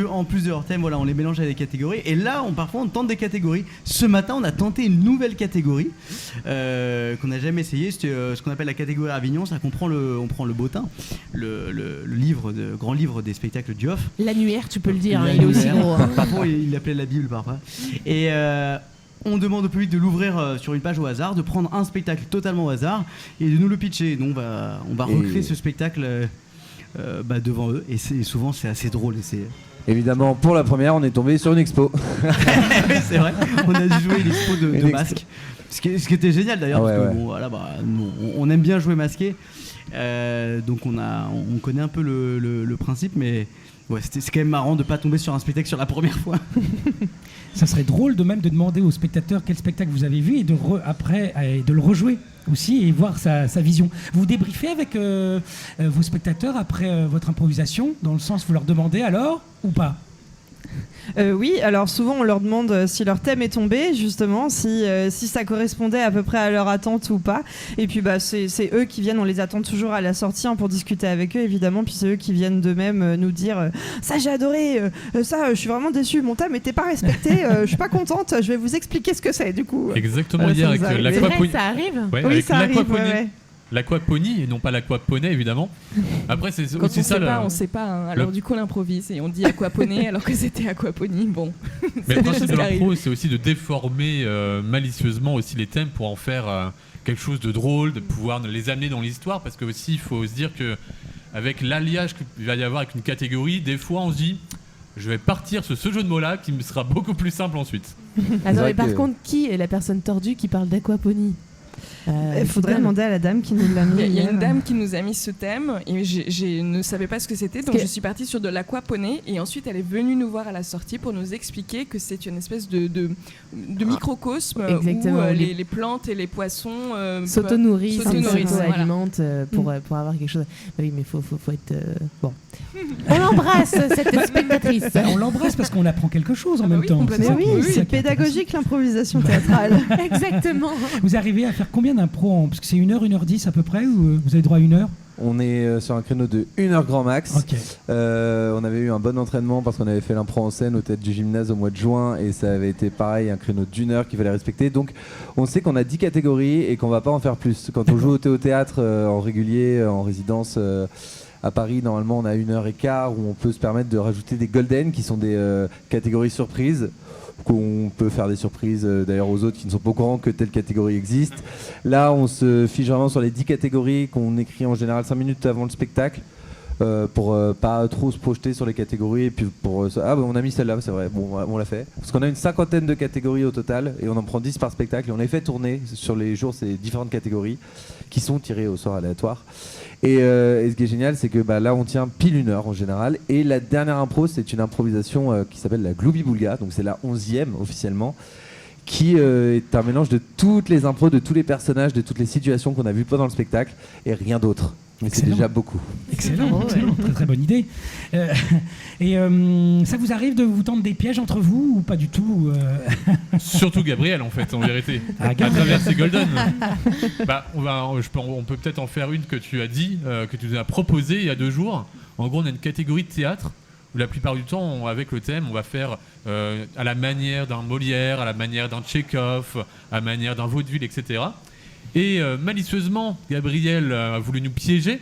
en plus de leur thème, voilà, on les mélange avec des catégories. Et là, parfois on tente des catégories. Ce matin, on a tenté une nouvelle catégorie qu'on n'a jamais essayé. C'était ce qu'on appelle la catégorie Avignon. Ça comprend on prend le bottin, le grand livre des spectacles du Off. L'annuaire, tu peux le dire. Il est aussi gros. Parfois, il l'appelait la Bible parfois. Et on demande au public de l'ouvrir sur une page au hasard, de prendre un spectacle totalement au hasard et de nous le pitcher. Donc on va recréer ce spectacle devant eux et souvent c'est assez drôle. Évidemment, pour la première, on est tombé sur une expo. C'est vrai, on a dû jouer une expo de masques. Ce qui était génial d'ailleurs, parce que on aime bien jouer masqué. Donc on connaît un peu le principe, mais ouais, c'est quand même marrant de pas tomber sur un spectacle sur la première fois. Ça serait drôle de même de demander aux spectateurs quel spectacle vous avez vu et après de le rejouer aussi et voir sa vision. Vous débriefez avec vos spectateurs après votre improvisation, dans le sens vous leur demandez alors ou pas? Oui, alors souvent on leur demande si leur thème est tombé, justement, si ça correspondait à peu près à leur attente ou pas. Et puis c'est eux qui viennent, on les attend toujours à la sortie pour discuter avec eux, évidemment. Puis c'est eux qui viennent d'eux-mêmes nous dire ça j'ai adoré, ça je suis vraiment déçu, mon thème n'était pas respecté, je suis pas contente, je vais vous expliquer ce que c'est du coup. Exactement, hier avec l'aquaponie. Ça arrive ouais, oui, avec ça arrive, l'aquaponie. ouais. L'aquaponie et non pas l'aquaponey évidemment. Après c'est Quand aussi ça. On sait pas. Hein. Alors du coup on improvise et on dit aquaponey alors que c'était aquaponie. Bon. Mais le principe de l'impro c'est aussi de déformer malicieusement aussi les thèmes pour en faire quelque chose de drôle, de pouvoir les amener dans l'histoire parce que aussi il faut se dire que avec l'alliage qu'il va y avoir avec une catégorie, des fois on se dit je vais partir sur ce jeu de mots là qui me sera beaucoup plus simple ensuite. Attends, mais par contre qui est la personne tordue qui parle d'aquaponie? Il faudrait demander à la dame qui nous l'a mis. Il y a une dame qui nous a mis ce thème et je ne savais pas ce que c'était, donc je suis partie sur de l'aquaponey et ensuite elle est venue nous voir à la sortie pour nous expliquer que c'est une espèce de microcosme où les plantes et les poissons s'auto-nourrissent, s'alimentent pour avoir quelque chose. Oui, mais faut être bon. On l'embrasse cette spectatrice. On l'embrasse parce qu'on apprend quelque chose en même temps. Mais oui, c'est pédagogique l'improvisation théâtrale. Exactement. Vous arrivez à faire combien d'impro parce que c'est 1h, 1h10 à peu près ou vous avez droit à 1 heure? On est sur un créneau de 1 heure grand max. Okay. On avait eu un bon entraînement parce qu'on avait fait l'impro en scène au théâtre du gymnase au mois de juin et ça avait été pareil, un créneau d'1 heure qu'il fallait respecter. Donc on sait qu'on a 10 catégories et qu'on va pas en faire plus. Quand on joue au théâtre en régulier, en résidence à Paris, normalement on a 1h15 où on peut se permettre de rajouter des golden qui sont des catégories surprises. Qu'on peut faire des surprises d'ailleurs aux autres qui ne sont pas au courant que telle catégorie existe. Là, on se fiche vraiment sur les 10 catégories qu'on écrit en général 5 minutes avant le spectacle pour pas trop se projeter sur les catégories. Et puis on a mis celle-là, c'est vrai, bon, on l'a fait. Parce qu'on a une 50aine de catégories au total et on en prend 10 par spectacle. Et on a fait tourner sur les jours ces différentes catégories qui sont tirées au sort aléatoire. Et ce qui est génial, c'est que là, on tient pile 1 heure en général. Et la dernière impro, c'est une improvisation qui s'appelle la Gloubi-Boulga. Donc c'est la 11e officiellement, qui est un mélange de toutes les impros, de tous les personnages, de toutes les situations qu'on a vues pendant le spectacle et rien d'autre. Mais c'est déjà beaucoup. Excellent, excellent. Très très bonne idée. Et ça vous arrive de vous tendre des pièges entre vous ou pas du tout Surtout Gabriel en fait, en vérité. À travers ses Golden. On peut peut-être en faire une que tu as dit, que tu nous as proposée il y a 2 jours. En gros, on a une catégorie de théâtre où la plupart du temps, avec le thème, on va faire à la manière d'un Molière, à la manière d'un Tchekhov, à la manière d'un vaudeville, etc. Et malicieusement, Gabriel a voulu nous piéger,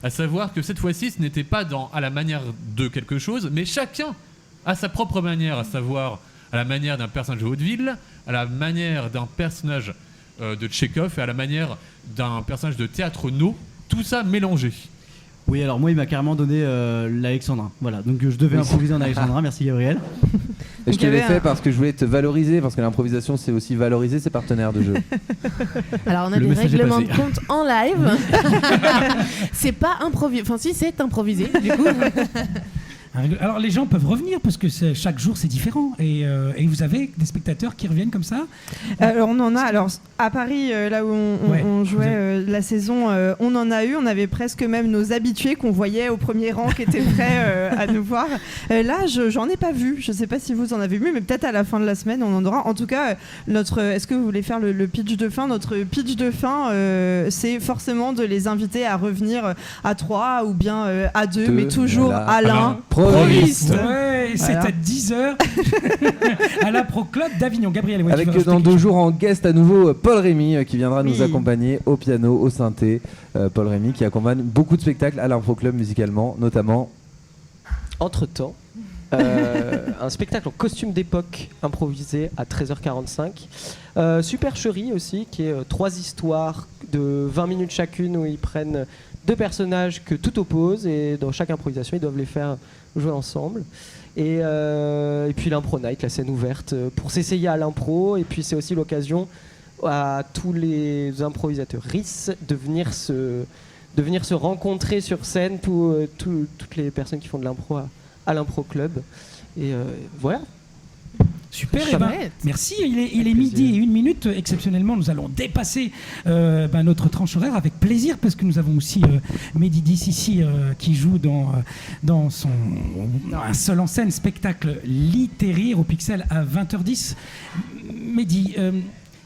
à savoir que cette fois-ci, ce n'était pas à la manière de quelque chose, mais chacun a sa propre manière, à savoir à la manière d'un personnage de vaudeville, à la manière d'un personnage de Tchekhov et à la manière d'un personnage de théâtre no, tout ça mélangé. Oui, alors moi, il m'a carrément donné l'Alexandrin. Voilà, donc je devais improviser en Alexandrin. Merci Gabriel. Et je te l'ai fait parce que je voulais te valoriser, parce que l'improvisation, c'est aussi valoriser ses partenaires de jeu. Alors on a des règlements de compte en live. C'est pas improvisé. Enfin si, c'est improvisé du coup. Alors les gens peuvent revenir parce que chaque jour c'est différent et vous avez des spectateurs qui reviennent comme ça. Alors on en a. Alors à Paris là où on jouait la saison, on en a eu. On avait presque même nos habitués qu'on voyait au premier rang qui étaient prêts à nous voir. Là j'en ai pas vu. Je sais pas si vous en avez vu, mais peut-être à la fin de la semaine on en aura. En tout cas est-ce que vous voulez faire le pitch de fin? Notre pitch de fin c'est forcément de les inviter à revenir à 3 ou bien à 2 mais toujours à l'un. Proliste. Ouais, c'est à 10h à l'Impro Club d'Avignon. Gabriel, avec dans 2 jours en guest à nouveau Paul Rémy qui viendra nous accompagner au piano, au synthé. Paul Rémy qui accompagne beaucoup de spectacles à l'Impro Club musicalement, notamment Entre-temps, un spectacle en costume d'époque improvisé à 13h45. Supercherie aussi, qui est 3 histoires de 20 minutes chacune où ils prennent 2 personnages que tout oppose et dans chaque improvisation ils doivent les faire jouer ensemble. Et puis l'impro night, la scène ouverte pour s'essayer à l'impro, et puis c'est aussi l'occasion à tous les improvisateurs RIS de venir se de venir se rencontrer sur scène, toutes les personnes qui font de l'impro à l'impro club. Et voilà. Super, merci. Il est midi et 1 minute. Exceptionnellement, nous allons dépasser notre tranche horaire avec plaisir parce que nous avons aussi Mehdi 10 ici qui joue dans un seul en scène spectacle littéraire au Pixel à 20h10. Mehdi,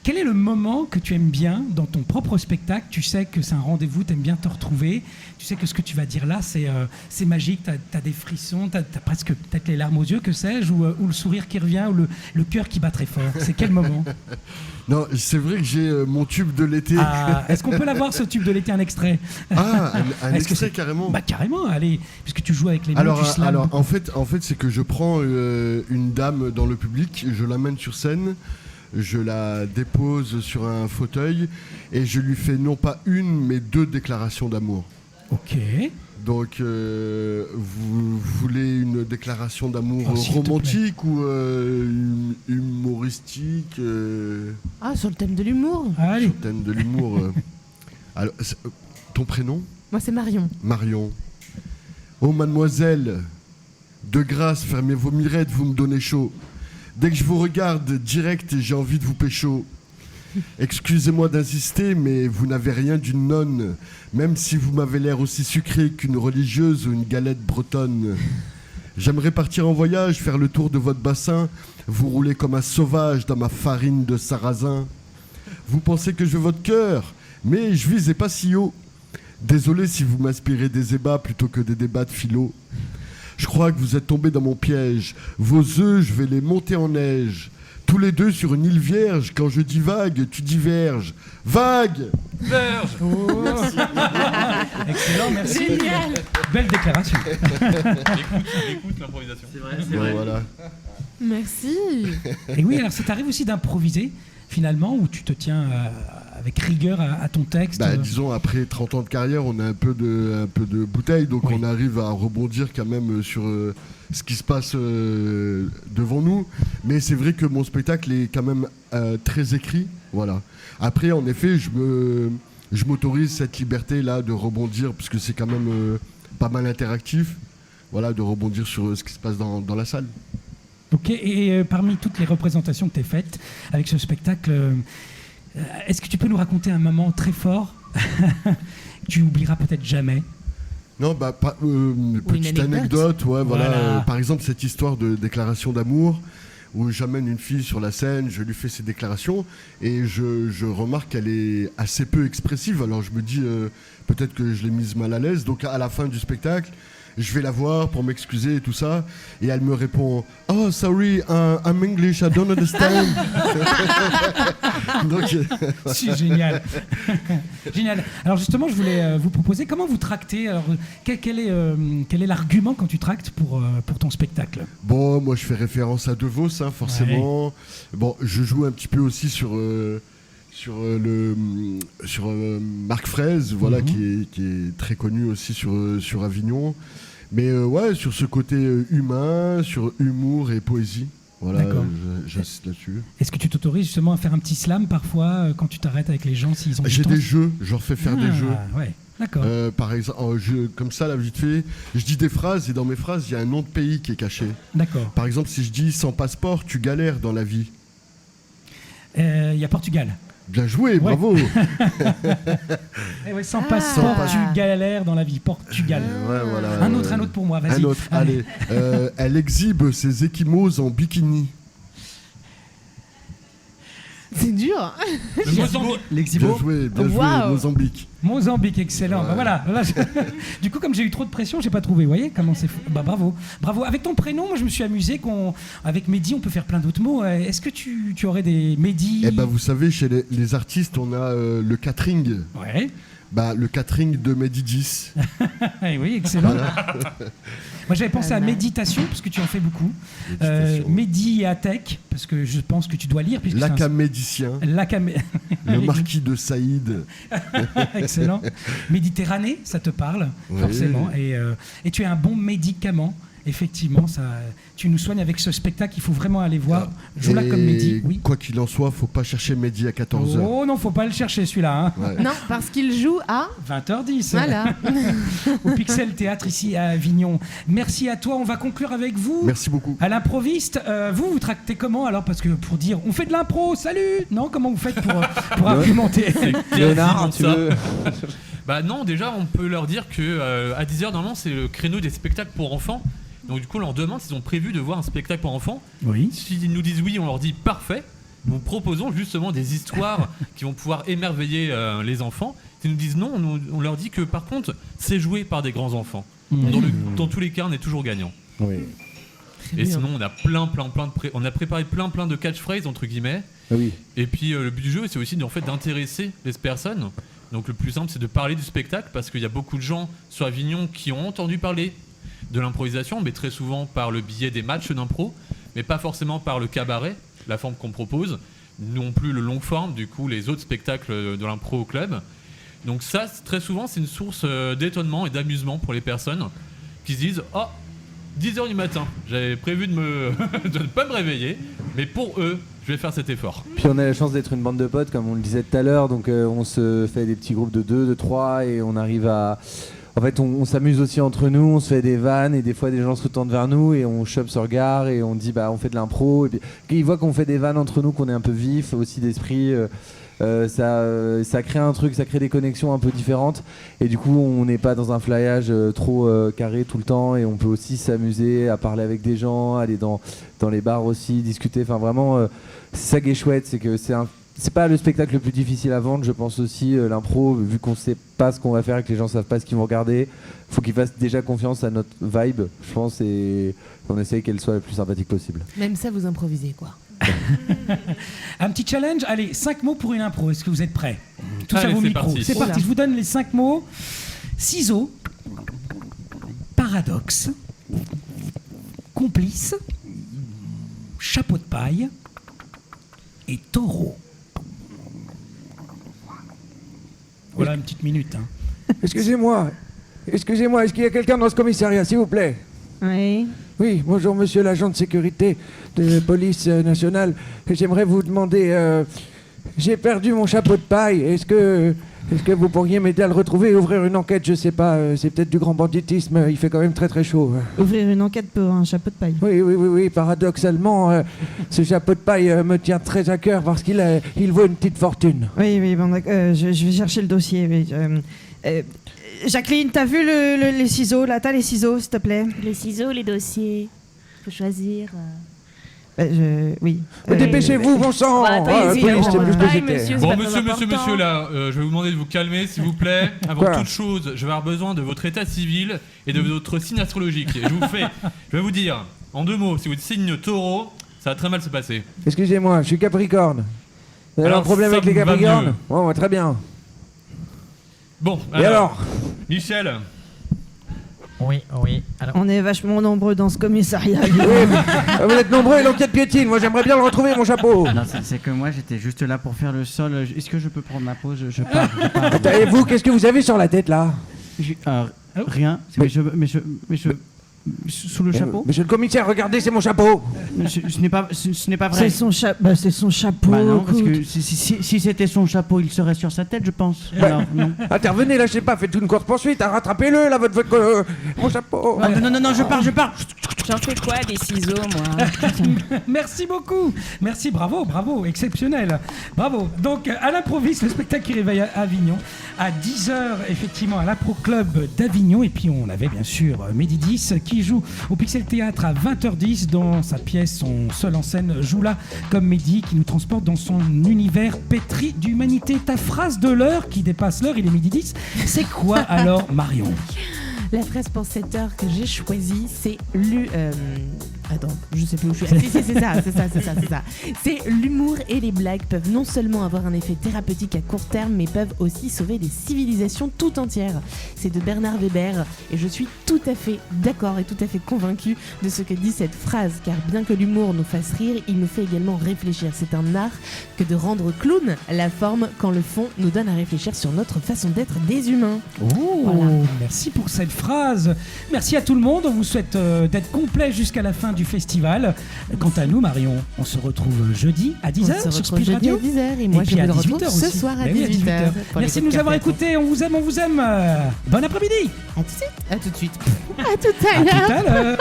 quel est le moment que tu aimes bien dans ton propre spectacle? Tu sais que c'est un rendez-vous, tu aimes bien te retrouver. Tu sais que ce que tu vas dire là, c'est magique. Tu as des frissons, tu as presque peut-être les larmes aux yeux, que sais-je, ou le sourire qui revient, ou le cœur qui bat très fort. C'est quel moment? Non, c'est vrai que j'ai mon tube de l'été. Est-ce qu'on peut l'avoir, ce tube de l'été, un extrait? Un extrait carrément. Bah carrément, allez, puisque tu joues avec les mots du slam. Alors en fait, c'est que je prends une dame dans le public, je l'amène sur scène. Je la dépose sur un fauteuil et je lui fais non pas une, mais 2 déclarations d'amour. Ok. Donc, vous voulez une déclaration d'amour romantique ou humoristique sur le thème de l'humour. Allez. Sur le thème de l'humour. Alors, ton prénom? Moi, c'est Marion. Marion. Oh, mademoiselle, de grâce, fermez vos mirettes, vous me donnez chaud. Dès que je vous regarde direct, j'ai envie de vous pécho. Excusez-moi d'insister, mais vous n'avez rien d'une nonne, même si vous m'avez l'air aussi sucré qu'une religieuse ou une galette bretonne. J'aimerais partir en voyage, faire le tour de votre bassin, vous rouler comme un sauvage dans ma farine de sarrasin. Vous pensez que je veux votre cœur, mais je visais pas si haut. Désolé si vous m'inspirez des ébats plutôt que des débats de philo. Je crois que vous êtes tombés dans mon piège. Vos œufs, je vais les monter en neige. Tous les deux sur une île vierge. Quand je dis vague, tu diverges. Vague! Verge! Merci. Excellent, merci. Génial. Belle déclaration. Écoute l'improvisation. C'est vrai. Voilà. Merci. Et oui, alors ça t'arrive aussi d'improviser, finalement, où tu te tiens avec rigueur à ton texte. Disons, après 30 ans de carrière, on a un peu de bouteille, donc on arrive à rebondir quand même sur ce qui se passe devant nous. Mais c'est vrai que mon spectacle est quand même très écrit. Voilà. Après, en effet, je m'autorise cette liberté-là de rebondir, parce que c'est quand même pas mal interactif, voilà, de rebondir sur ce qui se passe dans la salle. Ok, et parmi toutes les représentations que tu as faites avec ce spectacle, est-ce que tu peux nous raconter un moment très fort que tu oublieras peut-être jamais? Non, petite anecdote, voilà. Par exemple, cette histoire de déclaration d'amour, où j'amène une fille sur la scène, je lui fais ses déclarations, et je remarque qu'elle est assez peu expressive. Alors je me dis, peut-être que je l'ai mise mal à l'aise. Donc à la fin du spectacle, je vais la voir pour m'excuser et tout ça, et elle me répond « Oh, sorry, I'm English, I don't understand. » Donc, c'est génial. Génial. Alors justement, je voulais vous proposer, comment vous tractez? Alors, quel est l'argument quand tu tractes pour ton spectacle? Bon, moi je fais référence à De Vos, forcément. Ouais. Bon, je joue un petit peu aussi sur Marc Fraise, voilà, qui est très connu aussi sur Avignon. Mais sur ce côté humain, sur humour et poésie. Voilà, j'insiste là-dessus. Est-ce que tu t'autorises justement à faire un petit slam parfois quand tu t'arrêtes avec les gens s'ils ont J'ai des jeux, je leur fais faire des jeux. Ouais, d'accord. Par exemple, comme ça, là, vite fait, je dis des phrases et dans mes phrases, il y a un nom de pays qui est caché. D'accord. Par exemple, si je dis sans passeport, tu galères dans la vie. Il y a Portugal. Bien joué, bravo. Sans passeport, tu galères dans la vie. Portugal. Voilà, un autre pour moi, vas-y. Un autre, allez. Elle exhibe ses échymoses en bikini. C'est dur. Bien joué, Mozambique. Mozambique, excellent. Ouais. Voilà. Du coup, comme j'ai eu trop de pression, j'ai pas trouvé. Vous voyez comment c'est fou. Bravo. Avec ton prénom, moi je me suis amusé avec Mehdi, on peut faire plein d'autres mots. Est-ce que tu aurais des Mehdi? Vous savez, chez les artistes, on a le catering. Ouais. Le catering de Mehdi 10. Oui, excellent. Voilà. Moi j'avais pensé à méditation, parce que tu en fais beaucoup. Mehdi et Atec, parce que je pense que tu dois lire. L'acamédicien. Le marquis de Saïd. Excellent. Méditerranée, ça te parle, forcément. Et tu es un bon médicament. Effectivement, tu nous soignes avec ce spectacle, il faut vraiment aller voir. Joue là comme Mehdi. Oui. Quoi qu'il en soit, faut pas chercher Mehdi à 14h. Oh non, faut pas le chercher celui-là. Ouais. Non, parce qu'il joue à 20h10. Voilà. Au Pixel Théâtre ici à Avignon. Merci à toi, on va conclure avec vous. Merci beaucoup. À l'improviste, vous tractez comment alors? Parce que pour dire on fait de l'impro, salut. Non, comment vous faites pour argumenter? Léonard, tu veux Bah non, déjà on peut leur dire que à 10h normalement c'est le créneau des spectacles pour enfants. Donc du coup on leur demande s'ils ont prévu de voir un spectacle pour enfants. Oui. S'ils nous disent oui, on leur dit parfait. Nous proposons justement des histoires qui vont pouvoir émerveiller les enfants. S'ils nous disent non, on leur dit que par contre c'est joué par des grands enfants. Dans tous les cas on est toujours gagnant. Oui. Et sinon on a on a préparé plein de catchphrases entre guillemets. Oui. Et puis le but du jeu c'est aussi d'intéresser les personnes. Donc le plus simple c'est de parler du spectacle parce qu'il y a beaucoup de gens sur Avignon qui ont entendu parler de l'improvisation, mais très souvent par le biais des matchs d'impro, mais pas forcément par le cabaret, la forme qu'on propose, non plus le long forme, du coup les autres spectacles de l'impro au club. Donc ça, très souvent, c'est une source d'étonnement et d'amusement pour les personnes qui se disent « Oh, 10h du matin, j'avais prévu de ne pas me réveiller, mais pour eux, je vais faire cet effort. » Puis on a la chance d'être une bande de potes, comme on le disait tout à l'heure, donc on se fait des petits groupes de 2, de 3, et on arrive à... En fait, on s'amuse aussi entre nous, on se fait des vannes, et des fois des gens se retournent vers nous, et on chope ce regard, et on dit bah on fait de l'impro, et puis quand ils voient qu'on fait des vannes entre nous, qu'on est un peu vif, aussi d'esprit... ça crée un truc, ça crée des connexions un peu différentes et du coup on n'est pas dans un flyage trop carré tout le temps et on peut aussi s'amuser à parler avec des gens, aller dans les bars aussi, discuter, enfin vraiment c'est ça qui est chouette, c'est que c'est pas le spectacle le plus difficile à vendre, je pense aussi l'impro, vu qu'on sait pas ce qu'on va faire et que les gens savent pas ce qu'ils vont regarder, faut qu'ils fassent déjà confiance à notre vibe, je pense, et qu'on essaye qu'elle soit la plus sympathique possible. Même ça, vous improvisez quoi. Un petit challenge, allez, 5 mots pour une impro, est-ce que vous êtes prêts? Tous à vos micros, c'est Oula. parti, je vous donne les 5 mots. Ciseaux, paradoxe, complice, chapeau de paille et taureau. Voilà une petite minute. Excusez-moi, est-ce qu'il y a quelqu'un dans ce commissariat, s'il vous plaît? Oui. Oui, bonjour monsieur l'agent de sécurité de police nationale. J'aimerais vous demander, j'ai perdu mon chapeau de paille, est-ce que vous pourriez m'aider à le retrouver et ouvrir une enquête? Je sais pas, c'est peut-être du grand banditisme, il fait quand même très très chaud. Ouvrir une enquête pour un chapeau de paille. Oui, paradoxalement, ce chapeau de paille me tient très à cœur parce qu'il vaut une petite fortune. Oui, bon, je vais chercher le dossier. Oui, Jacqueline, t'as vu les ciseaux là? T'as les ciseaux, s'il te plaît? Les ciseaux, les dossiers. Faut choisir. Oui. Dépêchez-vous, bon sang! Bon, monsieur, là, je vais vous demander de vous calmer, s'il vous plaît. Avant toute chose, je vais avoir besoin de votre état civil et de votre signe astrologique. Et je vais vous dire, en 2 mots, si vous êtes signe taureau, ça va très mal se passer. Excusez-moi, je suis Capricorne. Vous avez un problème avec les Capricornes? Bon, très bien. Bon, et alors Michel. Oui. Alors... On est vachement nombreux dans ce commissariat. Vous êtes nombreux et l'enquête piétine. Moi, j'aimerais bien le retrouver, mon chapeau. Non, c'est que moi, j'étais juste là pour faire le sol. Est-ce que je peux prendre ma pause? Je pars. Et vous, qu'est-ce que vous avez sur la tête, là? Rien. Mais je... Sous le chapeau? Monsieur le commissaire, regardez, c'est mon chapeau. Ce n'est pas vrai. C'est son chapeau. Bah non, parce que si c'était son chapeau, il serait sur sa tête, je pense. Alors, non. Intervenez, là, je sais pas, faites une course poursuite, rattrapez-le, là, mon chapeau. Non, je pars. J'en fais quoi des ciseaux, moi? Merci beaucoup. Merci, bravo, exceptionnel. Bravo. Donc, à l'improviste, le spectacle qui réveille à Avignon, à 10h, effectivement, à l'Impro Club d'Avignon. Et puis, on avait bien sûr Mehdi 10 qui joue au Pixel Théâtre à 20h10 dans sa pièce, son seul en scène, Joue là comme Mehdi, qui nous transporte dans son univers pétri d'humanité. Ta phrase de l'heure qui dépasse l'heure, il est Mehdi 10. C'est quoi alors, Marion? La phrase pour cette heure que j'ai choisie, c'est Attends, je sais plus où je suis. C'est ça. C'est l'humour et les blagues peuvent non seulement avoir un effet thérapeutique à court terme, mais peuvent aussi sauver des civilisations tout entières. C'est de Bernard Weber et je suis tout à fait d'accord et tout à fait convaincue de ce que dit cette phrase, car bien que l'humour nous fasse rire, il nous fait également réfléchir. C'est un art que de rendre clown la forme quand le fond nous donne à réfléchir sur notre façon d'être des humains. Oh, voilà. Merci pour cette phrase. Merci à tout le monde. On vous souhaite d'être complet jusqu'à la fin du festival. Quant à nous, Marion, on se retrouve jeudi à 10h sur Speed Radio. À 10h et moi et je puis vous à retrouve 18h ce aussi. soir à Ben oui, 18h. Merci de nous avoir écoutés. On vous aime, on vous aime. Bon après-midi. À tout de suite. À tout à l'heure.